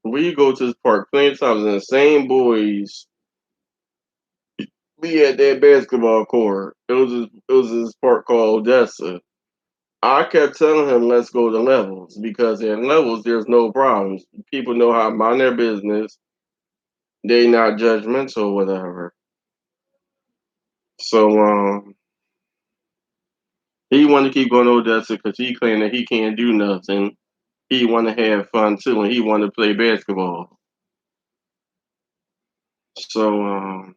we go to this park plenty of times, and the same boys be at that basketball court. It was this park called Odessa. I kept telling him, let's go to levels because in levels there's no problems. People know how to mind their business. They not judgmental or whatever. So he wanted to keep going to Odessa because he claimed that he can't do nothing. He want to have fun too, and he want to play basketball. So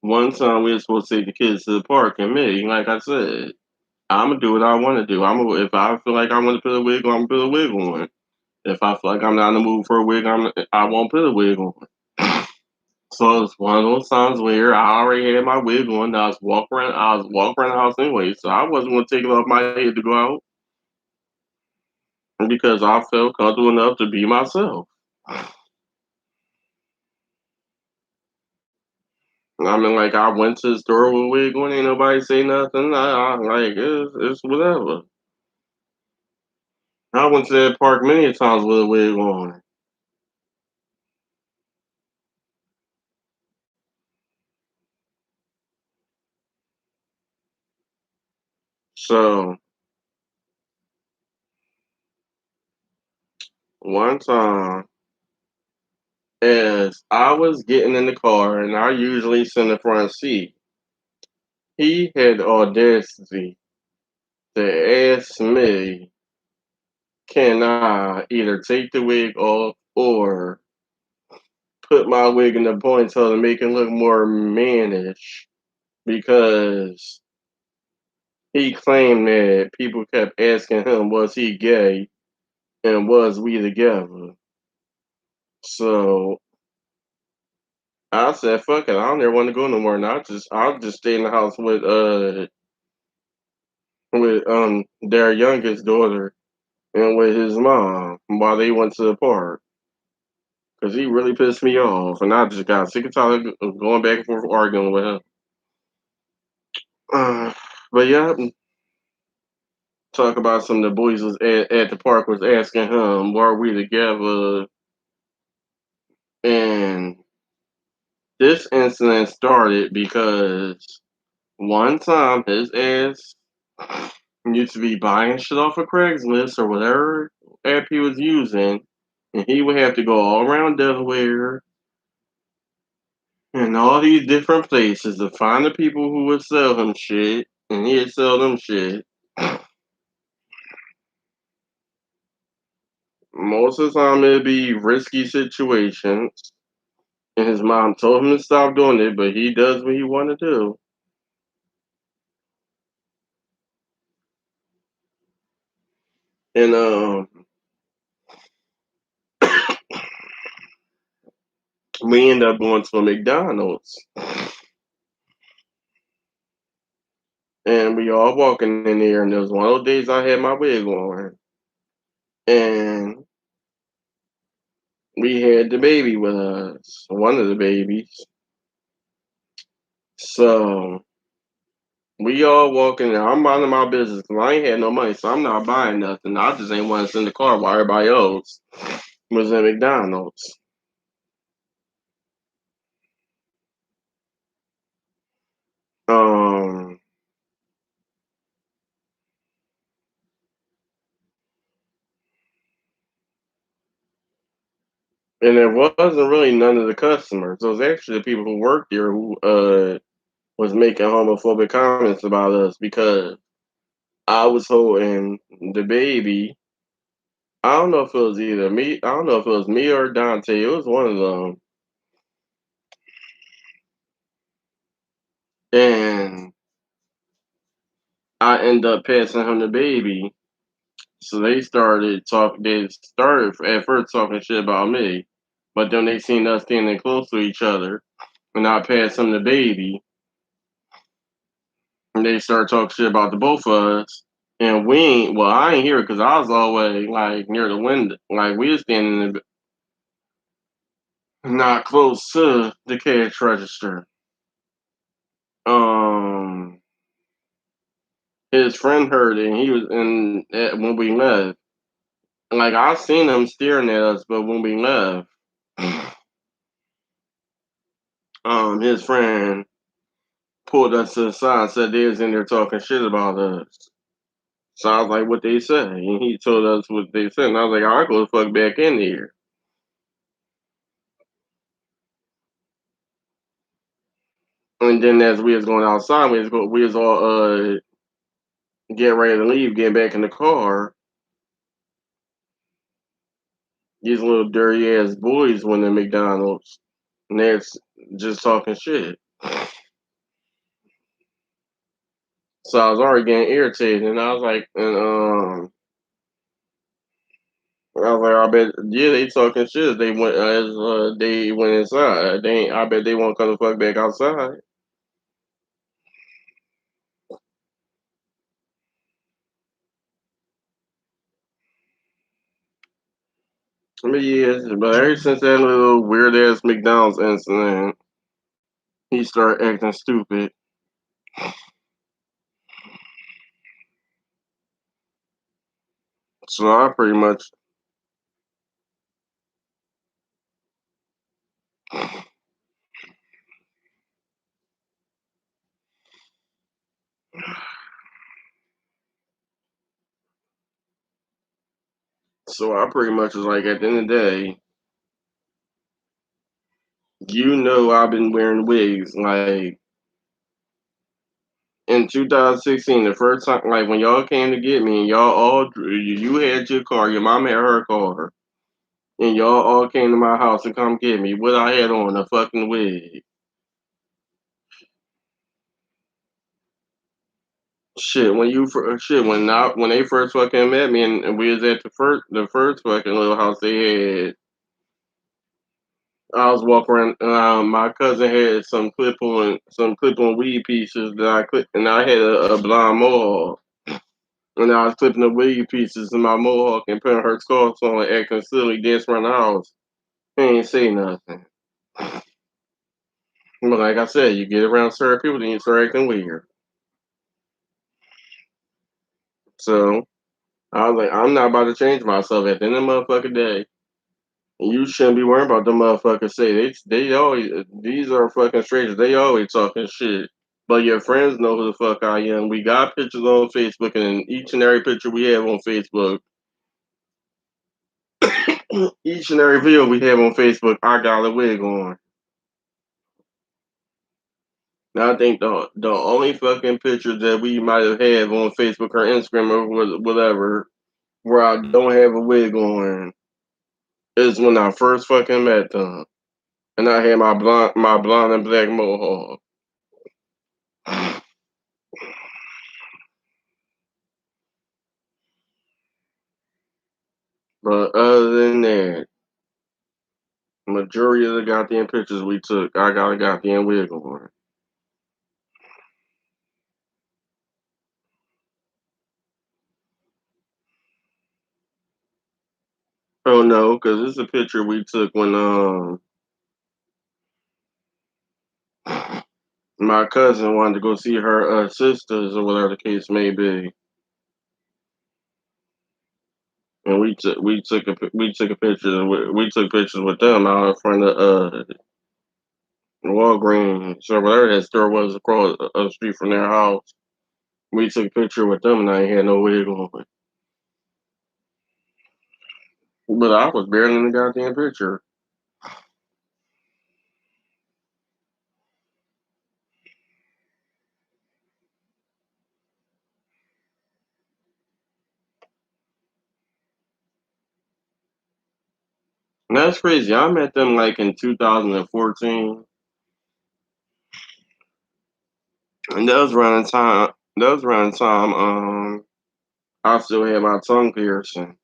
one time we were supposed to take the kids to the park, and me, like I said, I'm gonna do what I want to do. If I feel like I want to put a wig on, I'm gonna put a wig on. If I feel like I'm not in the mood for a wig, I won't put a wig on. So it's one of those times where I already had my wig on. I was walking around the house anyway, so I wasn't gonna take it off my head to go out because I felt comfortable enough to be myself. I mean, like I went to the store with a wig on, ain't nobody say nothing. Like it's whatever. I went to that park many times with a wig on. So one time, as I was getting in the car, and I usually sit in the front seat, he had the audacity to ask me, "Can I either take the wig off or put my wig in the ponytail to make it look more mannish?" Because he claimed that people kept asking him, "Was he gay?" and "Was we together?" So I said, "Fuck it, I don't ever want to go no more." And I'll just stay in the house with their youngest daughter and with his mom while they went to the park because he really pissed me off, and I just got sick and tired of going back and forth arguing with him. Uh, but yeah, talk about some of the boys was at the park was asking him, "Were we together?" And this incident started because one time his ass used to be buying shit off of Craigslist or whatever app he was using, and he would have to go all around Delaware and all these different places to find the people who would sell him shit, and he'd sell them shit. Most of the time, it'd be risky situations, and his mom told him to stop doing it, but he does what he want to do. And we end up going to a McDonald's, and we all walking in there, and there was one of those days I had my wig on, and we had the baby with us, one of the babies. So we all walking there. I'm minding my business 'cause I ain't had no money, so I'm not buying nothing. I just ain't want to sit in the car while everybody else was at McDonald's. Um, and it wasn't really none of the customers. It was actually the people who worked there who was making homophobic comments about us because I was holding the baby. I don't know if it was either me. I don't know if it was me or Dante. It was one of them. And I end up passing him the baby. So they started talking. They started at first talking shit about me, but then they seen us standing close to each other, and I passed him the baby, and they started talking shit about the both of us. And we ain't. Well, I ain't hear it because I was always like near the window, like we was standing not close to the cash register. Um, his friend heard it, and he was in when we left. Like I seen him staring at us, but when we left, his friend pulled us to the side and said they was in there talking shit about us. So I was like, what they say? And he told us what they said. And I was like, I'll go the fuck back in here. And then as we was going outside, we was all getting ready to leave, getting back in the car. These little dirty ass boys went to McDonald's and they're just talking shit. So I was already getting irritated, and I was like, I was like, I bet, yeah, they talking shit. They went as they went inside. They, ain't, I bet they won't come the fuck back outside. But yeah, but ever since that little weird ass McDonald's incident, he started acting stupid. So I pretty much, so I pretty much was like, at the end of the day, you know, I've been wearing wigs like in 2016, the first time, like when y'all came to get me, and y'all all, you had your car, your mom had her car, and y'all all came to my house to come get me. What I had on, a fucking wig. Shit, when they first fucking met me, and we was at the first fucking little house they had. I was walking around. My cousin had some clip on weed pieces that I clipped, and I had a blonde mohawk. And I was clipping the weed pieces in my mohawk and putting her scarves on, and acting silly, dancing around the house. He ain't say nothing. But like I said, you get around certain people, then you start acting weird. So I was like, I'm not about to change myself at the end of the motherfucking day. And you shouldn't be worrying about the motherfuckers say they always these are fucking strangers. They always talking shit. But your friends know who the fuck I am. We got pictures on Facebook, and in each and every picture we have on Facebook, each and every video we have on Facebook, I got a wig on. Now I think the only fucking pictures that we might have had on Facebook or Instagram or whatever where I don't have a wig on is when I first fucking met them, and I had my blonde and black mohawk. But other than that, majority of the goddamn pictures we took, I got a goddamn wig on. Oh no, because this is a picture we took when my cousin wanted to go see her sisters or whatever the case may be, and we took pictures with them out in front of Walgreens or whatever that store was across the street from their house. We took a picture with them, and I ain't had no wig on, but I was barely in the goddamn picture. And that's crazy. I met them like in 2014, and that was around the time. That was around the time. I still had my tongue piercing.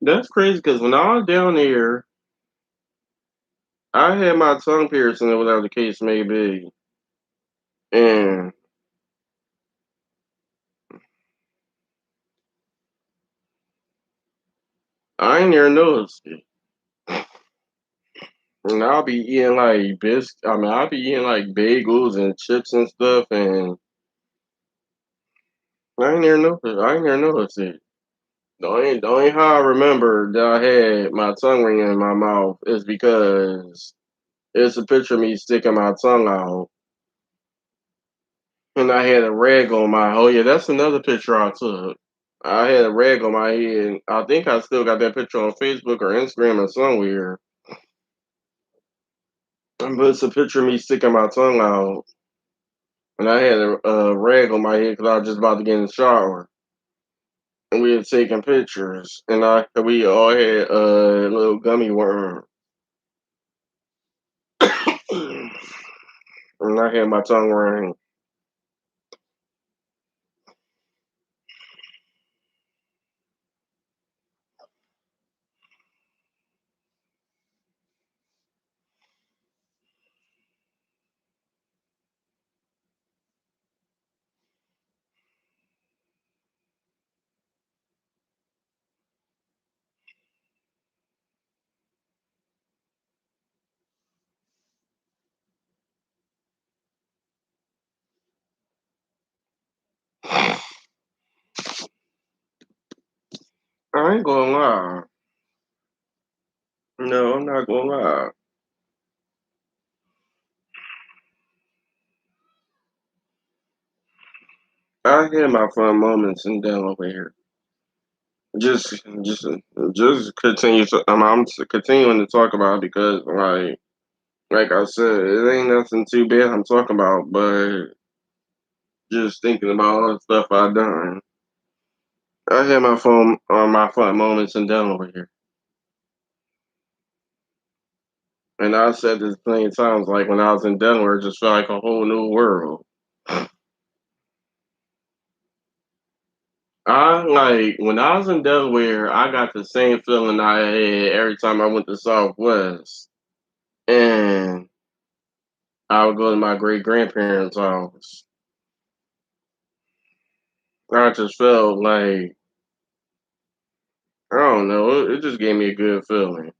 That's crazy because when I was down there, I had my tongue piercing or whatever the case may be, and I ain't never noticed it. And I'll be eating like I mean, I'll be eating like bagels and chips and stuff, and I ain't never noticed it. The only how I remember that I had my tongue ring in my mouth is because it's a picture of me sticking my tongue out, and I had a rag on my. Oh yeah, that's another picture I took. I had a rag on my head. I think I still got that picture on Facebook or Instagram or somewhere. But it's a picture of me sticking my tongue out, and I had a rag on my head because I was just about to get in the shower, and we had taken pictures, and we all had a little gummy worm, and I had my tongue ring. I ain't gonna lie. No, I'm not gonna lie. I had my fun moments in Delaware. Just, just, just continue to. I'm continuing to talk about it because, like I said, it ain't nothing too bad I'm talking about, but just thinking about all the stuff I done. I had my phone on my fun moments in Delaware, and I said this plenty of times. Like when I was in Delaware, it just felt like a whole new world. I like when I was in Delaware, I got the same feeling I had every time I went to Southwest, and I would go to my great grandparents' house. I just felt like I don't know. It just gave me a good feeling.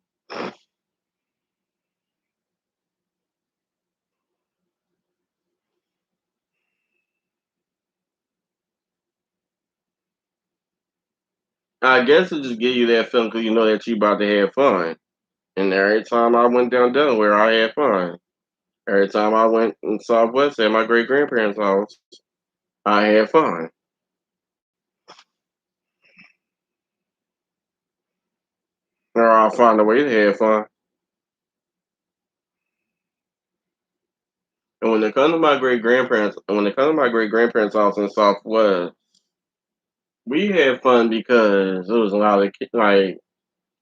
I guess it just give you that feeling because you know that you about to have fun. And every time I went down Delaware, I had fun. Every time I went in Southwest at my great grandparents' house, I had fun. Or I'll find a way to have fun. And when it comes to my great grandparents, when it comes to my great grandparents' house in Southwest, we had fun because it was a lot of like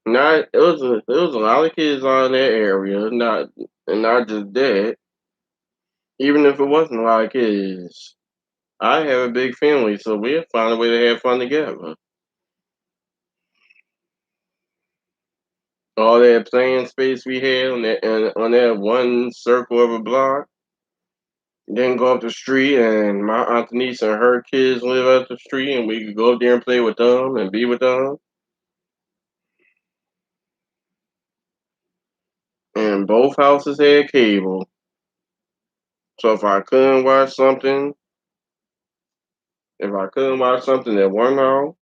not it was a lot of kids on that area, not and not just that. Even if it wasn't a lot of kids, I have a big family, so we'd find a way to have fun together. All that playing space we had on that one circle of a block. Then go up the street, and my aunt Denise and her kids live up the street, and we could go up there and play with them and be with them. And both houses had cable, so if I couldn't watch something at one house,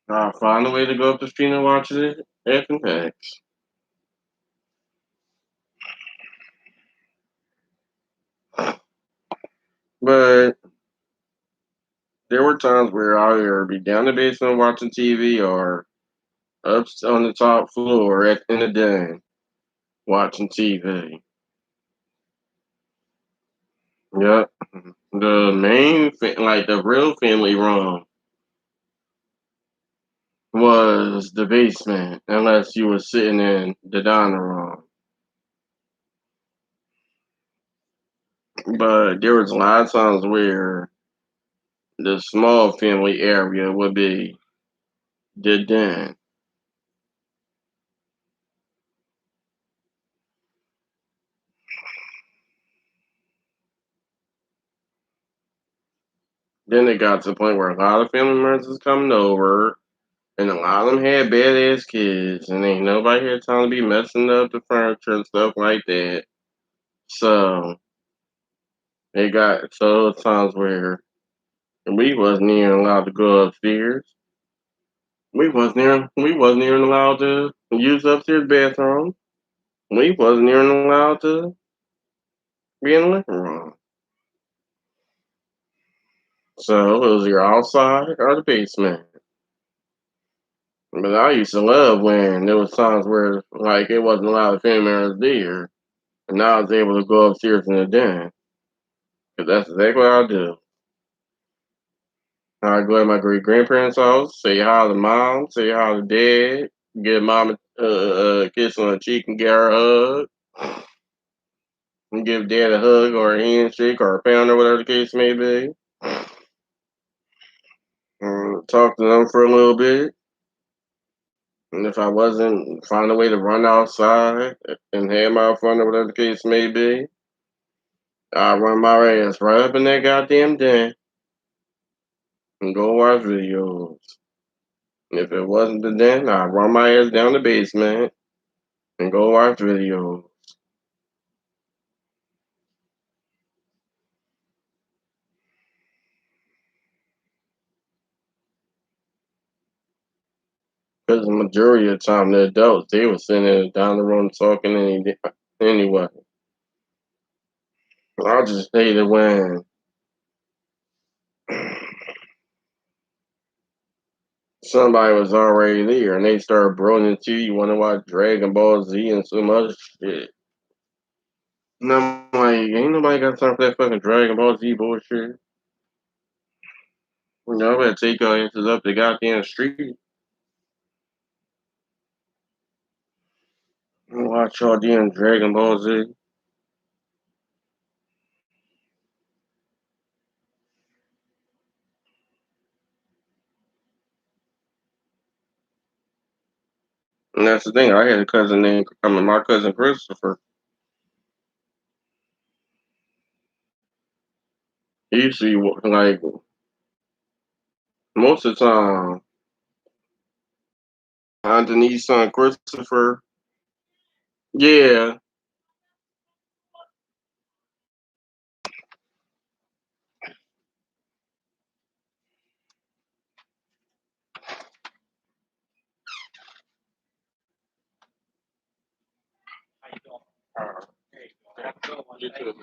I'd find a way to go up the street and watch it at the next. But there were times where I'd either be down the basement watching TV or up on the top floor in the den watching TV. Yep. Like the real family room was the basement, unless you were sitting in the dining room. But there was a lot of times where the small family area would be the den. Then it got to the point where a lot of family members was coming over, and a lot of them had badass kids, and ain't nobody had time to be messing up the furniture and stuff like that. So it got to those times where we wasn't even allowed to go upstairs. We wasn't even allowed to use upstairs bathroom. We wasn't even allowed to be in the living room. So it was either outside or the basement. But I used to love when there was times where like it wasn't a lot of family members there, and I was able to go upstairs in the den. Cause that's exactly what I do. I go to my great grandparents' house, say hi to mom, say hi to dad, give mom a kiss on the cheek and get her a hug, and give dad a hug or a handshake or a pound or whatever the case may be. Talk to them for a little bit. And if I wasn't, find a way to run outside and have my fun or whatever the case may be, I run my ass right up in that goddamn den and go watch videos. And if it wasn't the den, I run my ass down the basement and go watch videos. Because the majority of the time, the adults, they were sitting there down the road talking anyway. I just hated when somebody was already there and they started broing to you want to watch Dragon Ball Z and some other shit. And I'm like, ain't nobody got time for that fucking Dragon Ball Z bullshit. You know, I better take your asses up the goddamn street and watch all damn Dragon Ball Z. And that's the thing. I had a cousin named, my cousin Christopher. He used to be like most of the time. Aunt Denise's son Christopher. Yeah. You too.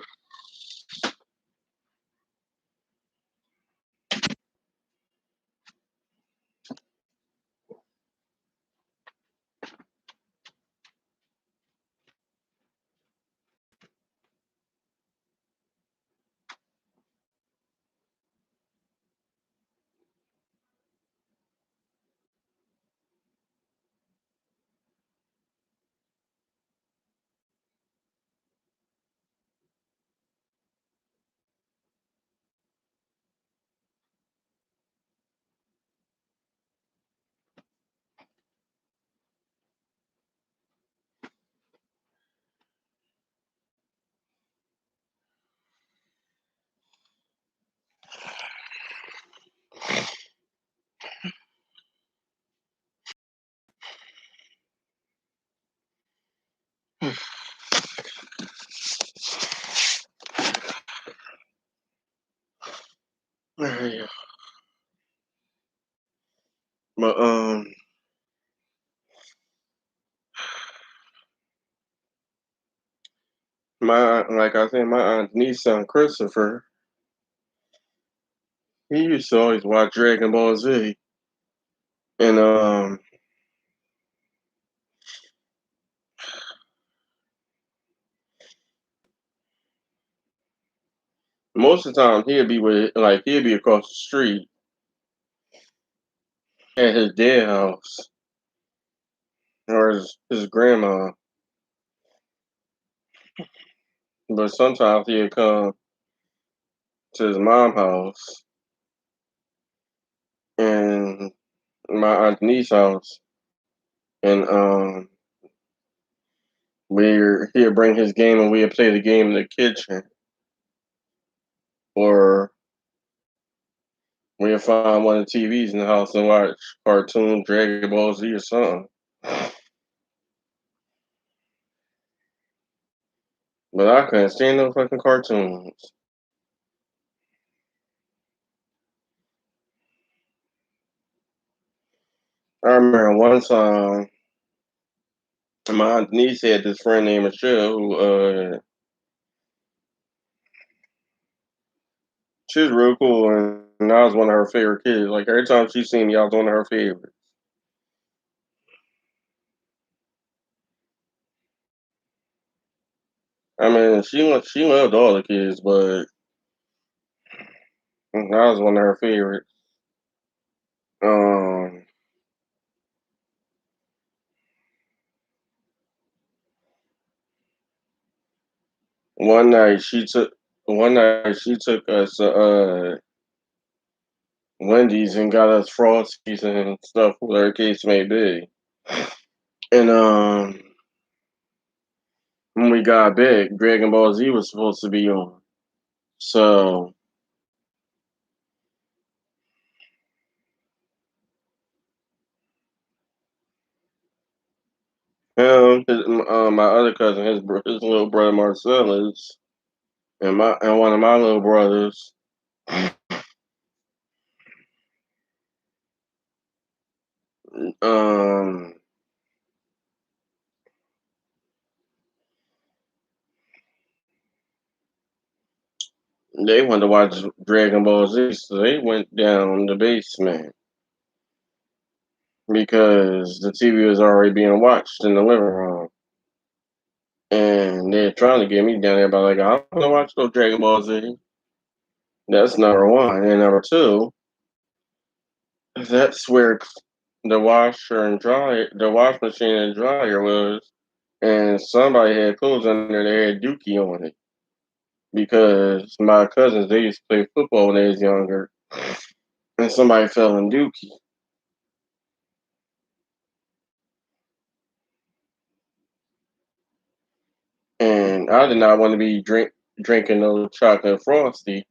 Yeah. But my like I said, my aunt Denise's son Christopher. He used to always watch Dragon Ball Z, and most of the time he'd be across the street at his dad's house or his grandma. But sometimes he'd come to his mom's house and my aunt Denise's house, and he'd bring his game and we'd play the game in the kitchen, or we'd find one of the TVs in the house and watch cartoon Dragon Ball Z or something. But I couldn't stand no fucking cartoons. I remember one time my aunt Denise had this friend named Michelle who she was real cool, and And I was one of her favorite kids. Like every time she seen me, I was one of her favorites. I mean, she loved all the kids, but I was one of her favorites. Um, one night she took one night she took us Wendy's and got us frosties and stuff, whatever case may be. And when we got back, Dragon Ball Z was supposed to be on. So my other cousin, his little brother Marcellus, and one of my little brothers, um, they wanted to watch Dragon Ball Z, so they went down the basement because the TV was already being watched in the living room. And they're trying to get me down there, but like, I don't want to watch no Dragon Ball Z. That's number one. And number two, that's where the wash machine and dryer was. And somebody had clothes under there that had Dookie on it. Because my cousins, they used to play football when they was younger. And somebody fell in Dookie. And I did not want to be drinking no chocolate frosty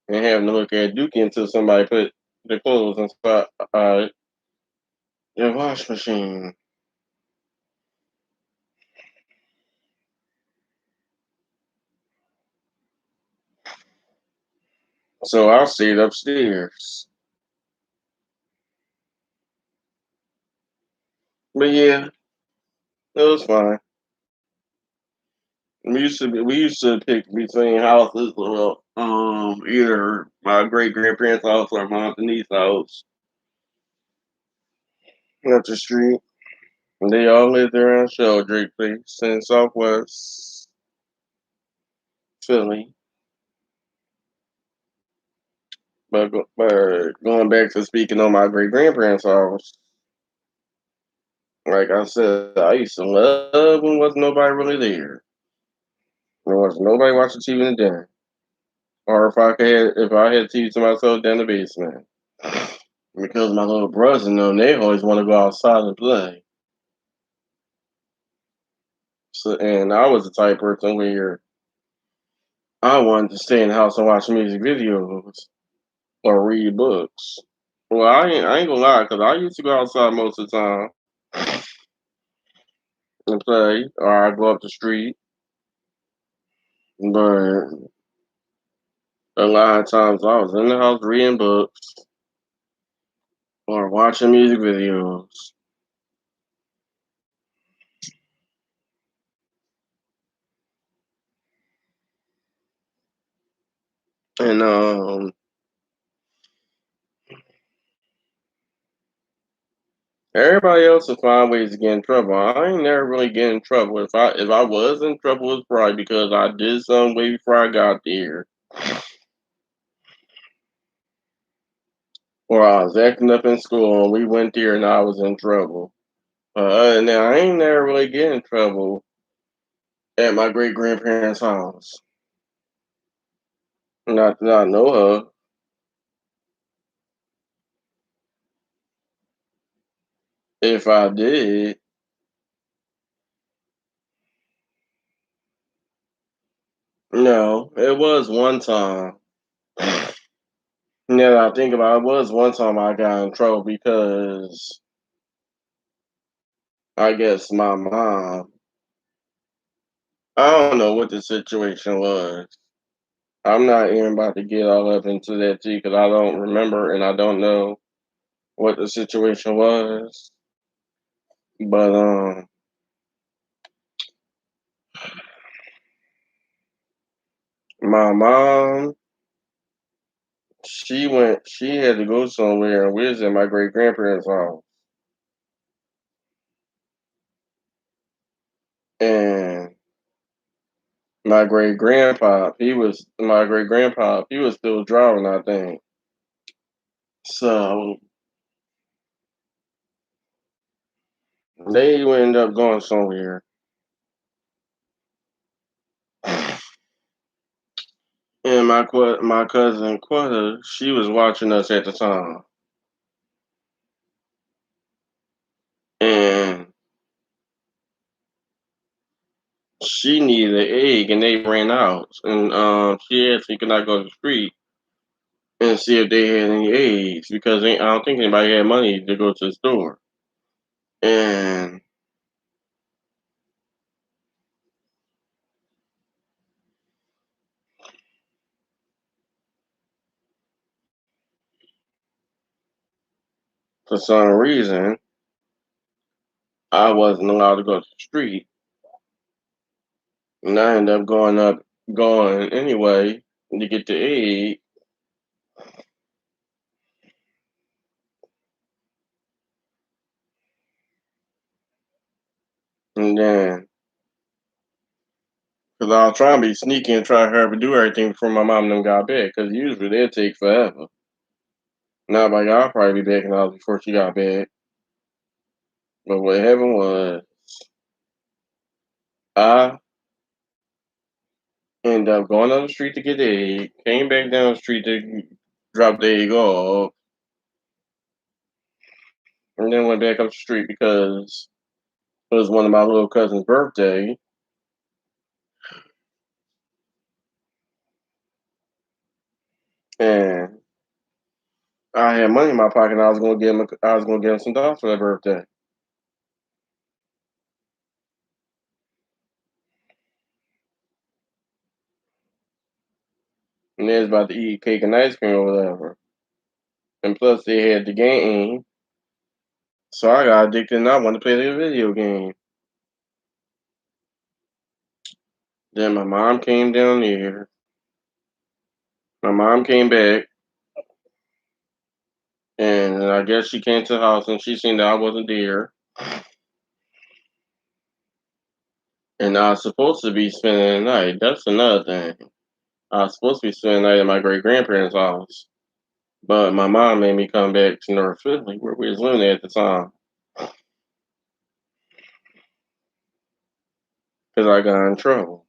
and having to look at Dookie until somebody put the clothes inside the wash machine. So I stayed upstairs. But yeah, it was fine. We used to pick between houses, well, either my great grandparents' house or my aunt Denise's house up the street. They all lived around Sheldrake Place in Southwest Philly. But going back to speaking on my great grandparents' house, like I said, I used to love when wasn't nobody really there. There was nobody watching TV in the den. Or if I had TV to myself down the basement. Because my little brothers and them, they always want to go outside and play. So, and I was the type of person where I wanted to stay in the house and watch music videos or read books. Well, I ain't gonna lie, because I used to go outside most of the time and play, or I go up the street. But a lot of times I was in the house reading books or watching music videos. And everybody else will find ways to get in trouble. I ain't never really get in trouble. If I was in trouble, it's probably because I did something way before I got there, or I was acting up in school and we went there and I was in trouble. Other than that, I ain't never really get in trouble at my great grandparents' house. Not that I know of. If I did, no, it was one time. Now that I think about it, it was one time I got in trouble because I guess my mom, I don't know what the situation was. I'm not even about to get all up into that tea because I don't remember and I don't know what the situation was. But my mom She had to go somewhere, and we was at my great grandparents' house. And my great grandpa, he was still driving, I think. So they ended up going somewhere. And my cousin Quetta, she was watching us at the time, and she needed an egg, and they ran out. And she asked me could I go to the street and see if they had any eggs because I don't think anybody had money to go to the store. And for some reason, I wasn't allowed to go to the street, and I ended up going anyway to get the egg. And then, because I was trying to be sneaky and try to hurry up and do everything before my mom and them got back, because usually they'd take forever. Not like I'll probably be back in the house before she got back. But what happened was, I ended up going on the street to get the egg, came back down the street to drop the egg off, and then went back up the street because it was one of my little cousin's birthday, and I had money in my pocket. And I was gonna get him some dollars for that birthday, and they was about to eat cake and ice cream or whatever. And plus, they had the game, so I got addicted and I wanted to play the video game. Then my mom came down here. My mom came back, and I guess she came to the house and she seen that I wasn't there. And I was supposed to be spending the night. That's another thing. I was supposed to be spending the night at my great grandparents' house. But my mom made me come back to North Philly, where we was living at the time, because I got in trouble.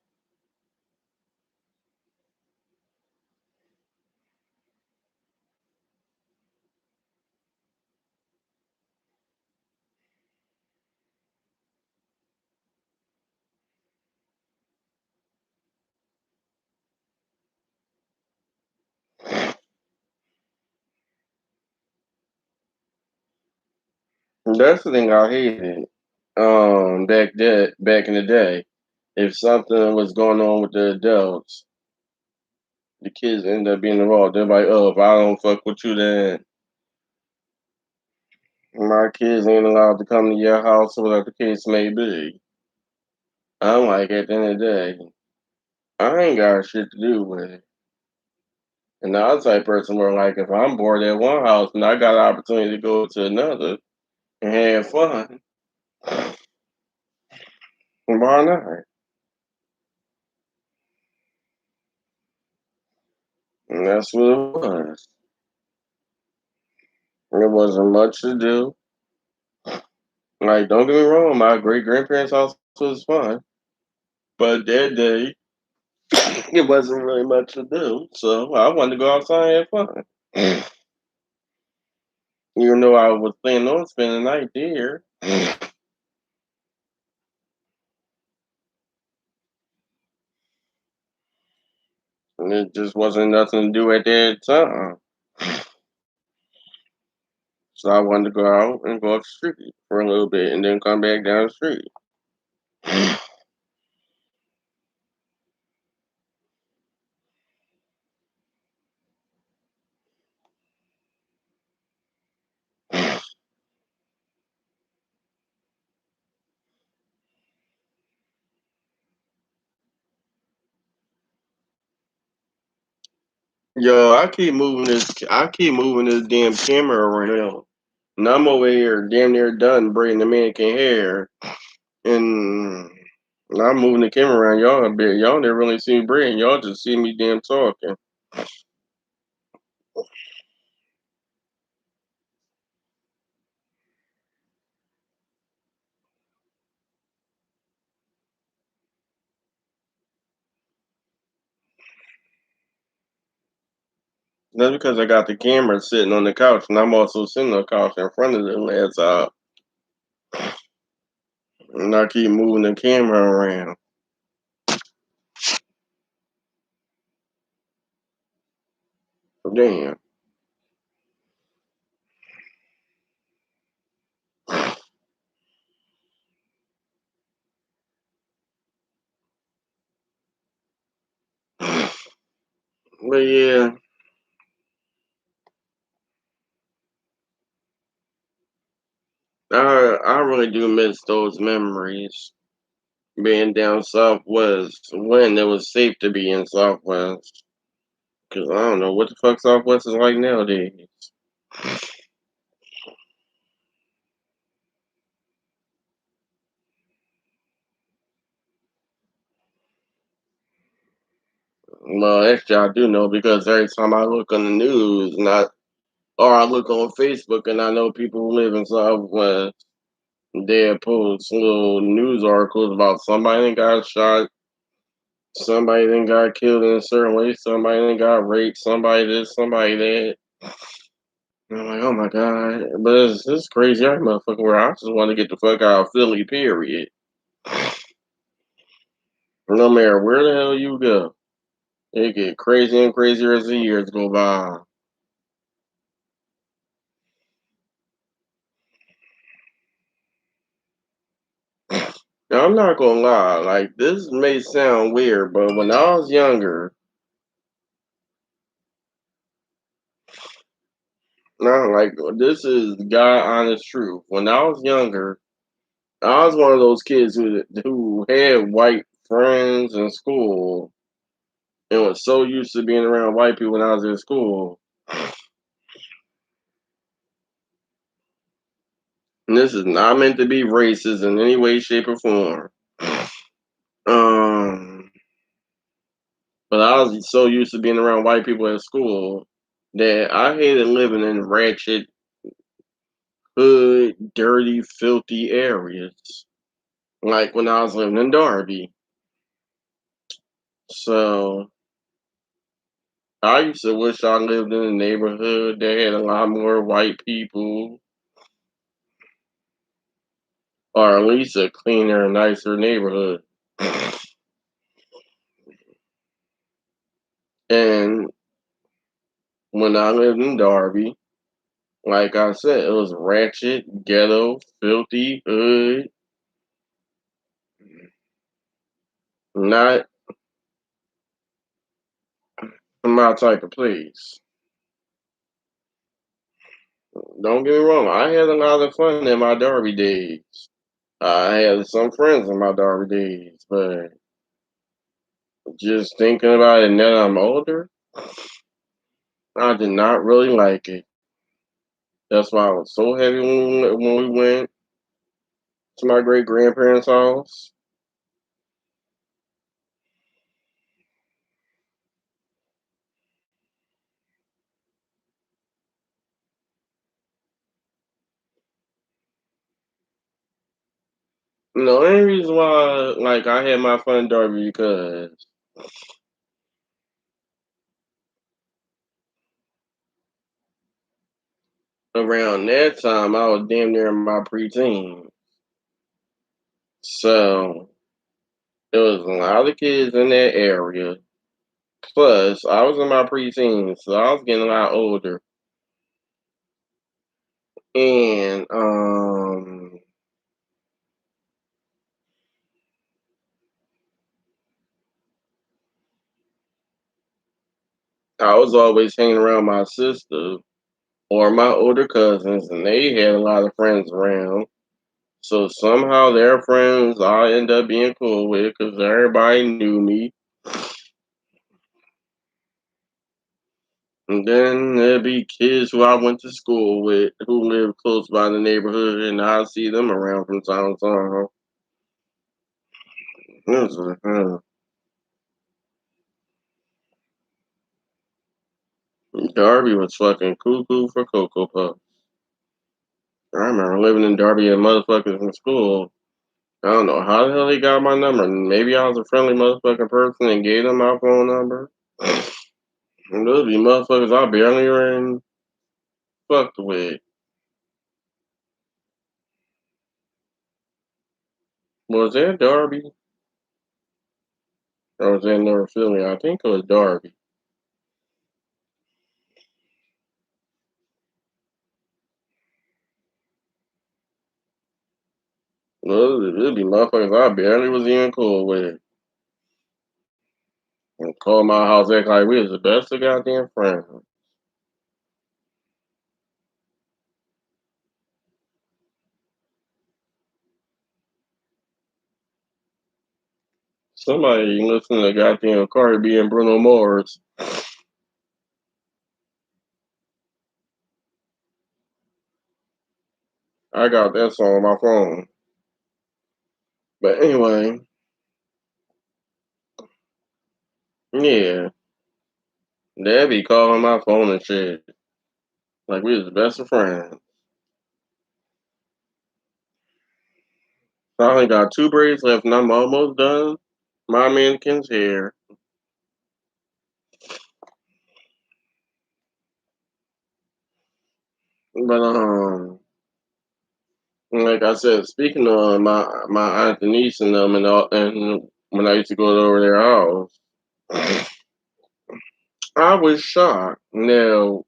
And that's the thing I hated. Back in the day, if something was going on with the adults, the kids end up being involved. They're like, "Oh, if I don't fuck with you, then my kids ain't allowed to come to your house," or whatever the case may be. I'm like, at the end of the day, I ain't got shit to do with it. And the other type person where like, if I'm bored at one house and I got an opportunity to go to another and have fun, why not? And that's what it was. There wasn't much to do. Like, don't get me wrong, my great grandparents' house was fun, but that day it wasn't really much to do. So I wanted to go outside and have fun. Even though I was planning on spending the night there, and it just wasn't nothing to do at that time. So I wanted to go out and go up the street for a little bit and then come back down the street. Yo, I keep moving this damn camera around. And I'm over here damn near done braiding the mannequin hair. And I'm moving the camera around y'all a bit. Y'all never really see me braiding. Y'all just see me damn talking. That's because I got the camera sitting on the couch and I'm also sitting on the couch in front of the laptop. And I keep moving the camera around. Damn. But yeah, I really do miss those memories. Being down Southwest when it was safe to be in Southwest. Cause I don't know what the fuck Southwest is like nowadays. Well, actually, I do know because every time I look on the news or I look on Facebook and I know people who live in Southwest, they post little news articles about somebody that got shot, somebody that got killed in a certain way, somebody that got raped, somebody this, somebody that. And I'm like, oh my god, but it's crazy, I motherfucker. Where I just want to get the fuck out of Philly, period. No matter where the hell you go, it get crazier and crazier as the years go by. Now, I'm not gonna lie, like this may sound weird, but when I was younger, not like this is God honest truth. When I was younger, I was one of those kids who had white friends in school and was so used to being around white people when I was in school. And this is not meant to be racist in any way, shape, or form. Um, but I was so used to being around white people at school that I hated living in ratchet, hood, dirty, filthy areas. Like when I was living in Darby. So I used to wish I lived in a neighborhood that had a lot more white people, or at least a cleaner, nicer neighborhood. And when I lived in Darby, like I said, it was ratchet, ghetto, filthy, hood, not my type of place. Don't get me wrong, I had a lot of fun in my Darby days. I had some friends in my Darby days, but just thinking about it now that I'm older, I did not really like it. That's why I was so heavy when we went to my great grandparents' house. The only reason why, like, I had my fun in Darby because around that time I was damn near in my preteen. So there was a lot of kids in that area. Plus, I was in my preteen, so I was getting a lot older. And I was always hanging around my sister or my older cousins, and they had a lot of friends around. So somehow their friends I end up being cool with because everybody knew me. And then there'd be kids who I went to school with who live close by the neighborhood, and I see them around from time to time. It was, Darby was fucking cuckoo for Cocoa Puffs. I remember living in Darby and motherfuckers in school. I don't know how the hell they got my number. Maybe I was a friendly motherfucking person and gave them my phone number. And those be motherfuckers I barely even fucked with. Was that Darby? Or was that North Philly? I think it was Darby. Well, it'd be motherfuckers I barely was even cool with. And call my house act like we was the best of goddamn friends. Somebody listening to goddamn Cardi B and Bruno Mars. I got that song on my phone. But anyway, yeah. They be calling my phone and shit. Like we was the best of friends. I only got two braids left and I'm almost done. My mannequin's hair. But like I said, speaking of my aunt Denise and them and all, and when I used to go over their house, I was shocked. Now,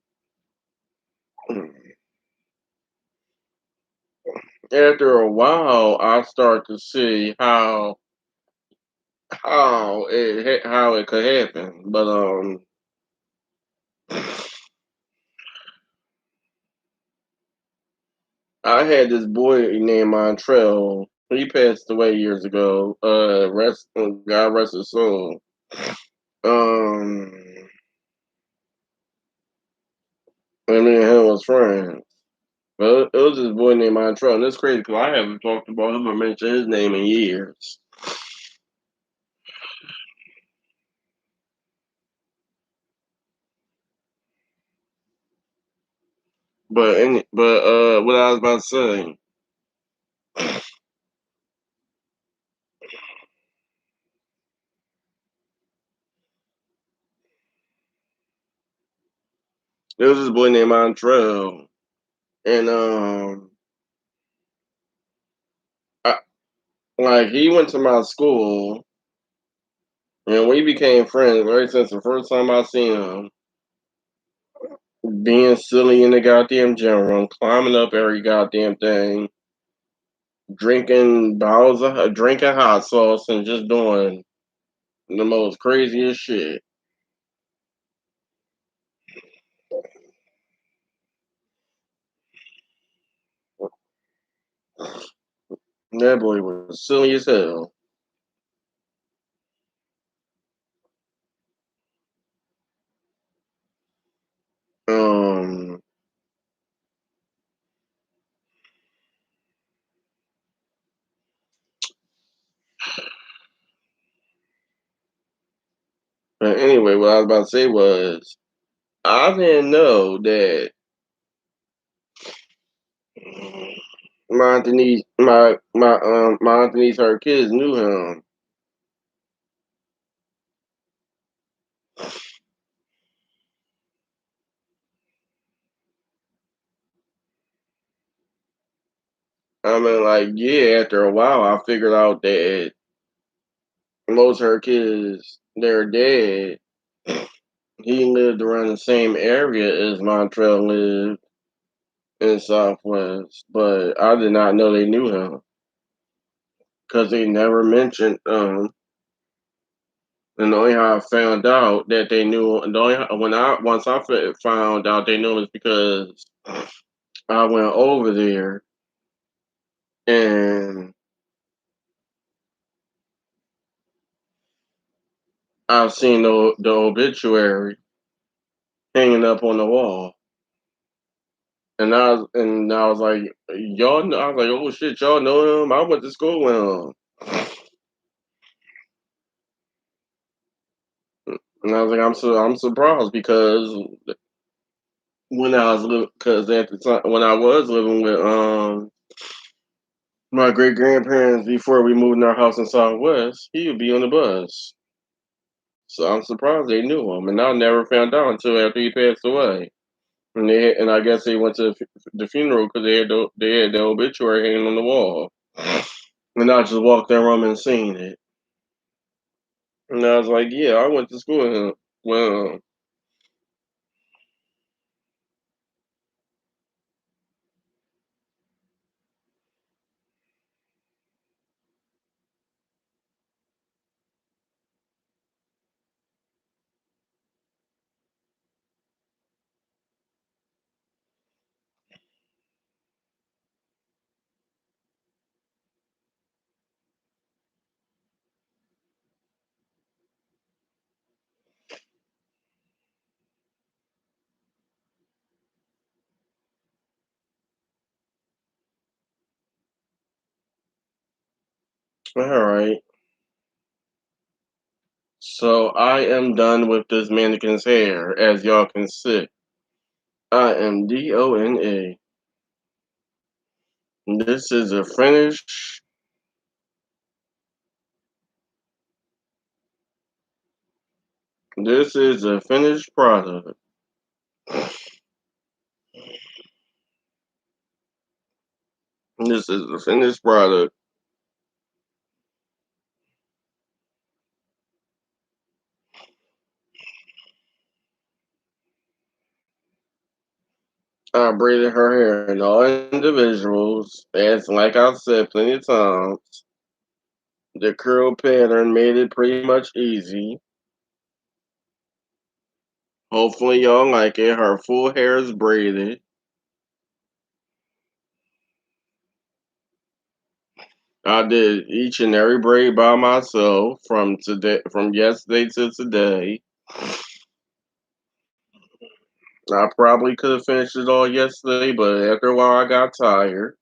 after a while, I start to see how it could happen. But I had this boy named Montrell. He passed away years ago. God rest his soul. Um, and me and him was friends. But it was this boy named Montrell. And it's crazy because I haven't talked about him or mentioned his name in years. But what I was about to say, there was this boy named Montrell, and I, like he went to my school, and we became friends right since the first time I seen him. Being silly in the goddamn gym room, climbing up every goddamn thing, drinking hot sauce, and just doing the most craziest shit. That boy was silly as hell. Um, but anyway, what I was about to say was I didn't know that my Aunt Denise, her kids knew him. I mean, like, yeah, after a while, I figured out that most of her kids, they're dead. He lived around the same area as Montrell lived in Southwest, but I did not know they knew him because they never mentioned. And the only how I found out that they knew, the only when I once I found out they knew is because I went over there and I seen the obituary, hanging up on the wall. And I was like, y'all know, I was like, oh shit, y'all know him? I went to school with him. And I was like, I'm surprised because when I was living, because at the time when I was living with my great grandparents before we moved in our house in Southwest, he would be on the bus. So I'm surprised they knew him, and I never found out until after he passed away. And I guess they went to the funeral because they had the obituary hanging on the wall, and I just walked in the room and seen it, and I was like, yeah, I went to school with him. Well, all right. So I am done with this mannequin's hair, as y'all can see. I am Dona. This is a finished. This is a finished product. This is a finished product. I braided her hair in all individuals. As like I said plenty of times, the curl pattern made it pretty much easy. Hopefully y'all like it. Her full hair is braided. I did each and every braid by myself from yesterday to today. I probably could have finished it all yesterday, but after a while I got tired.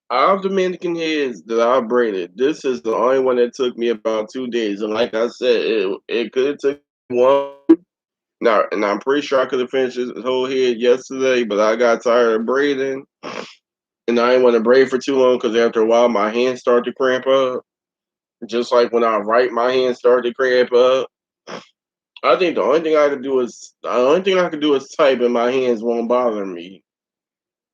Out of the mannequin heads that I braided, this is the only one that took me about 2 days. And like I said, it could have took one. Now, and I'm pretty sure I could have finished this whole head yesterday, but I got tired of braiding, and I didn't want to braid for too long because after a while my hands start to cramp up. Just like when I write, my hands start to cramp up. I think the only thing I can do is type, and my hands won't bother me.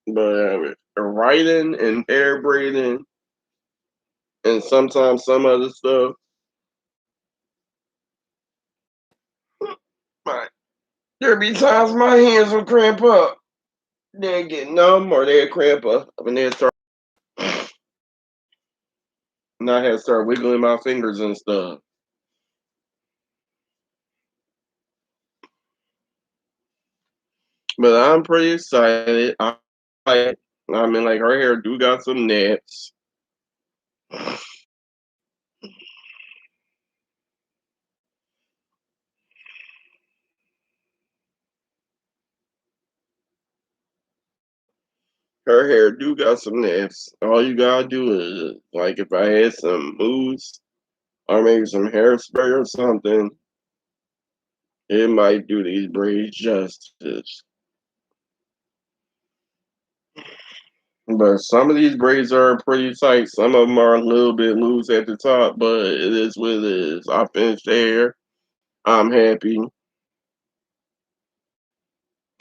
But writing and hair braiding and sometimes some other stuff, my, there be times my hands will cramp up. They get numb or they cramp up, and they start. And I had to start wiggling my fingers and stuff. But I'm pretty excited. I mean, like her hair do got some naps. Her hair do got some naps. All you gotta do is like if I had some mousse or maybe some hairspray or something, it might do these braids justice. But some of these braids are pretty tight. Some of them are a little bit loose at the top, but it is what it is. I finished the hair. I'm happy.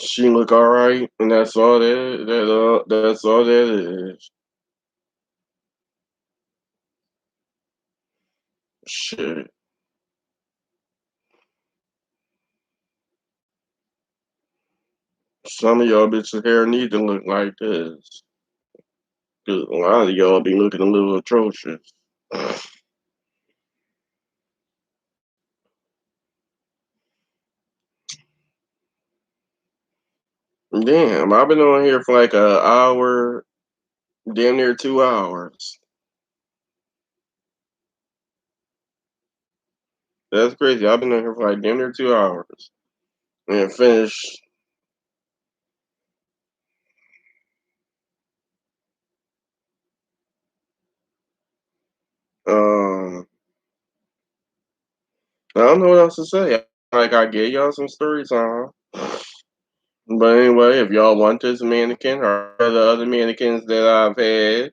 She look all right, and that's all that is. Shit. Some of y'all bitches' hair need to look like this. 'Cause a lot of y'all be looking a little atrocious. Damn, I've been on here for like a hour, damn near 2 hours. That's crazy. I've been on here for like damn near 2 hours and finished. Um, I don't know what else to say. Like I gave y'all some story time. But anyway, if y'all want this mannequin or the other mannequins that I've had,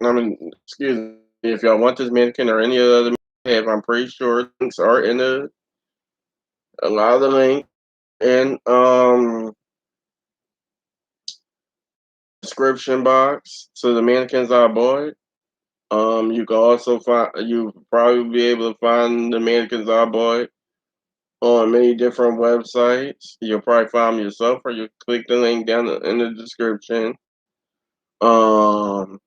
I mean, excuse me, if y'all want this mannequin or any other I have, I'm pretty sure links are in a lot of the links in description box to the mannequins I bought. You can also find you probably be able to find the mannequins I bought on many different websites. You'll probably find them yourself, or you click the link down in the description. Um,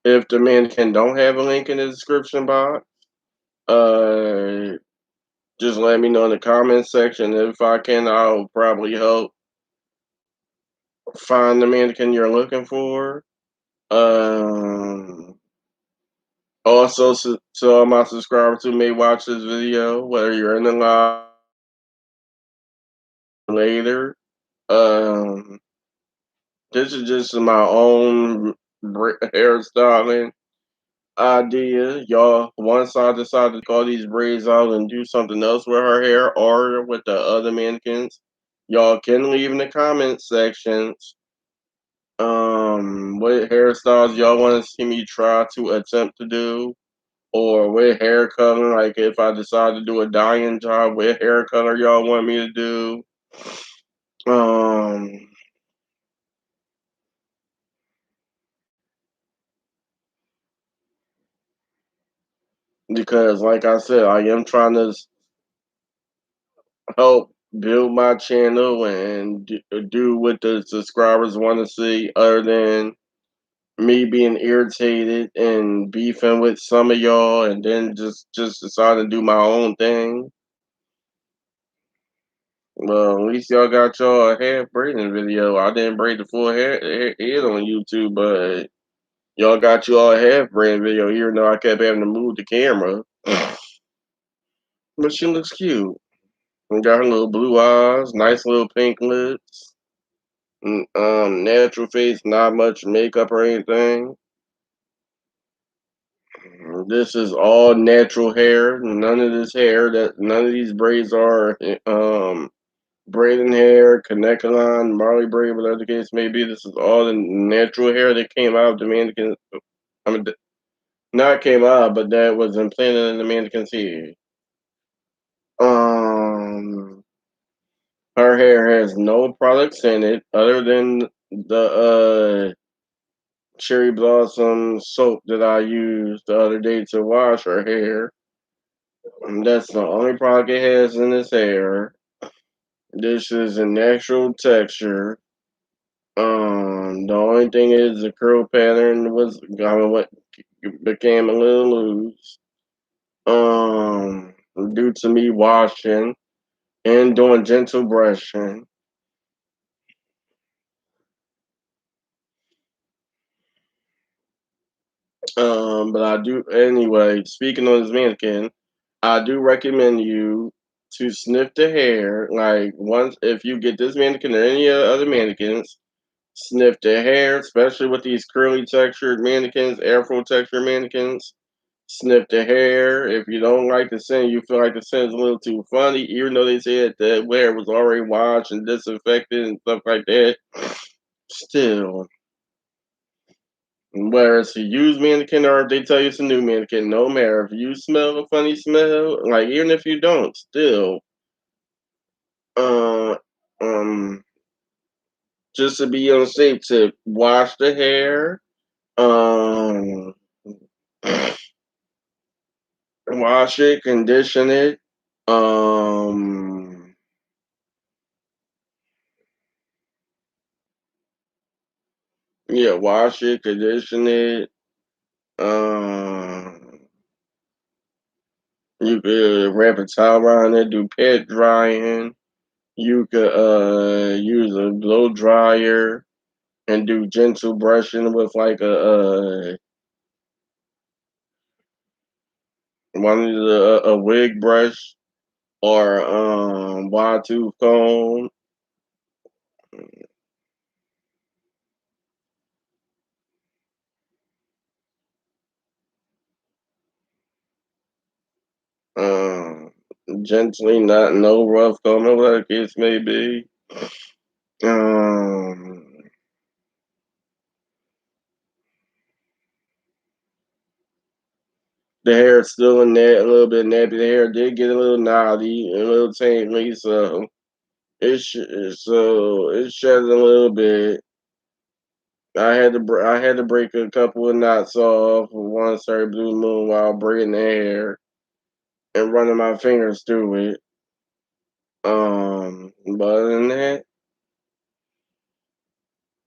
if the mannequin don't have a link in the description box, uh, just let me know in the comment section. If I can, I'll probably help find the mannequin you're looking for. Um, Also, so all my subscribers who may watch this video, whether you're in the live later, um, this is just my own hairstyling idea. Y'all, once I decide to call these braids out and do something else with her hair or with the other mannequins, y'all can leave in the comment sections what hairstyles y'all want to see me try to attempt to do. Or what hair color, like if I decide to do a dyeing job, what hair color y'all want me to do. Um, because like I said, I am trying to help build my channel and do what the subscribers want to see, other than me being irritated and beefing with some of y'all, and then just decide to do my own thing. Well, at least y'all got y'all hair braiding video. I didn't braid the full head on YouTube, but y'all got you all half braiding video, even though I kept having to move the camera. But she looks cute. And got her little blue eyes, nice little pink lips, natural face, not much makeup or anything. This is all natural hair. None of these braids are braiding hair, Kanekalon, Marley braid, whatever the case may be. This is all the natural hair that came out of the mannequin. I mean, not came out, but that was implanted in the mannequin's head. Um, her hair has no products in it other than the cherry blossom soap that I used the other day to wash her hair. And that's the only product it has in its hair. This is a natural texture. The only thing is the curl pattern was what became a little loose. Due to me washing and doing gentle brushing. But I do anyway. Speaking on this mannequin, I do recommend you to sniff the hair. Like once, if you get this mannequin or any other mannequins, sniff the hair, especially with these curly textured mannequins, afro textured mannequins. Sniff the hair. If you don't like the scent, you feel like the scent is a little too funny, even though they said that hair was already washed and disinfected and stuff like that. Still, whereas you use mannequin or if they tell you it's a new mannequin, no matter if you smell a funny smell, like even if you don't, still, uh, um, just to be on the safe tip, wash the hair, um, wash it, condition it, um, yeah, wash it, condition it, um, You could wrap a towel around it, do pet drying. You could use a blow dryer and do gentle brushing with like a wig brush or wide tooth comb. Um, Gently, not no rough combing, whatever the case may be. Um, the hair is still in there, a little bit nappy. The hair did get a little knotty, a little tangly, so it's shedding a little bit. I had to break a couple of knots off one certain blue moon while braiding the hair and running my fingers through it. But other than that,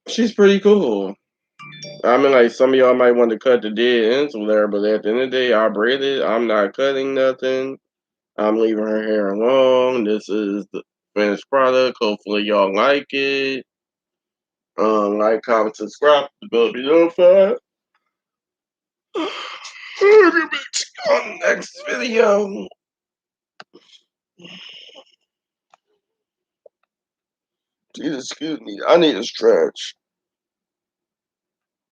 she's pretty cool. I mean, like some of y'all might want to cut the dead ends with her, but at the end of the day, I braided. I'm not cutting nothing. I'm leaving her hair alone. This is the finished product. Hopefully, y'all like it. Like, comment, subscribe. Be notified. We'll be back on the next video. Jesus, excuse me. I need a stretch.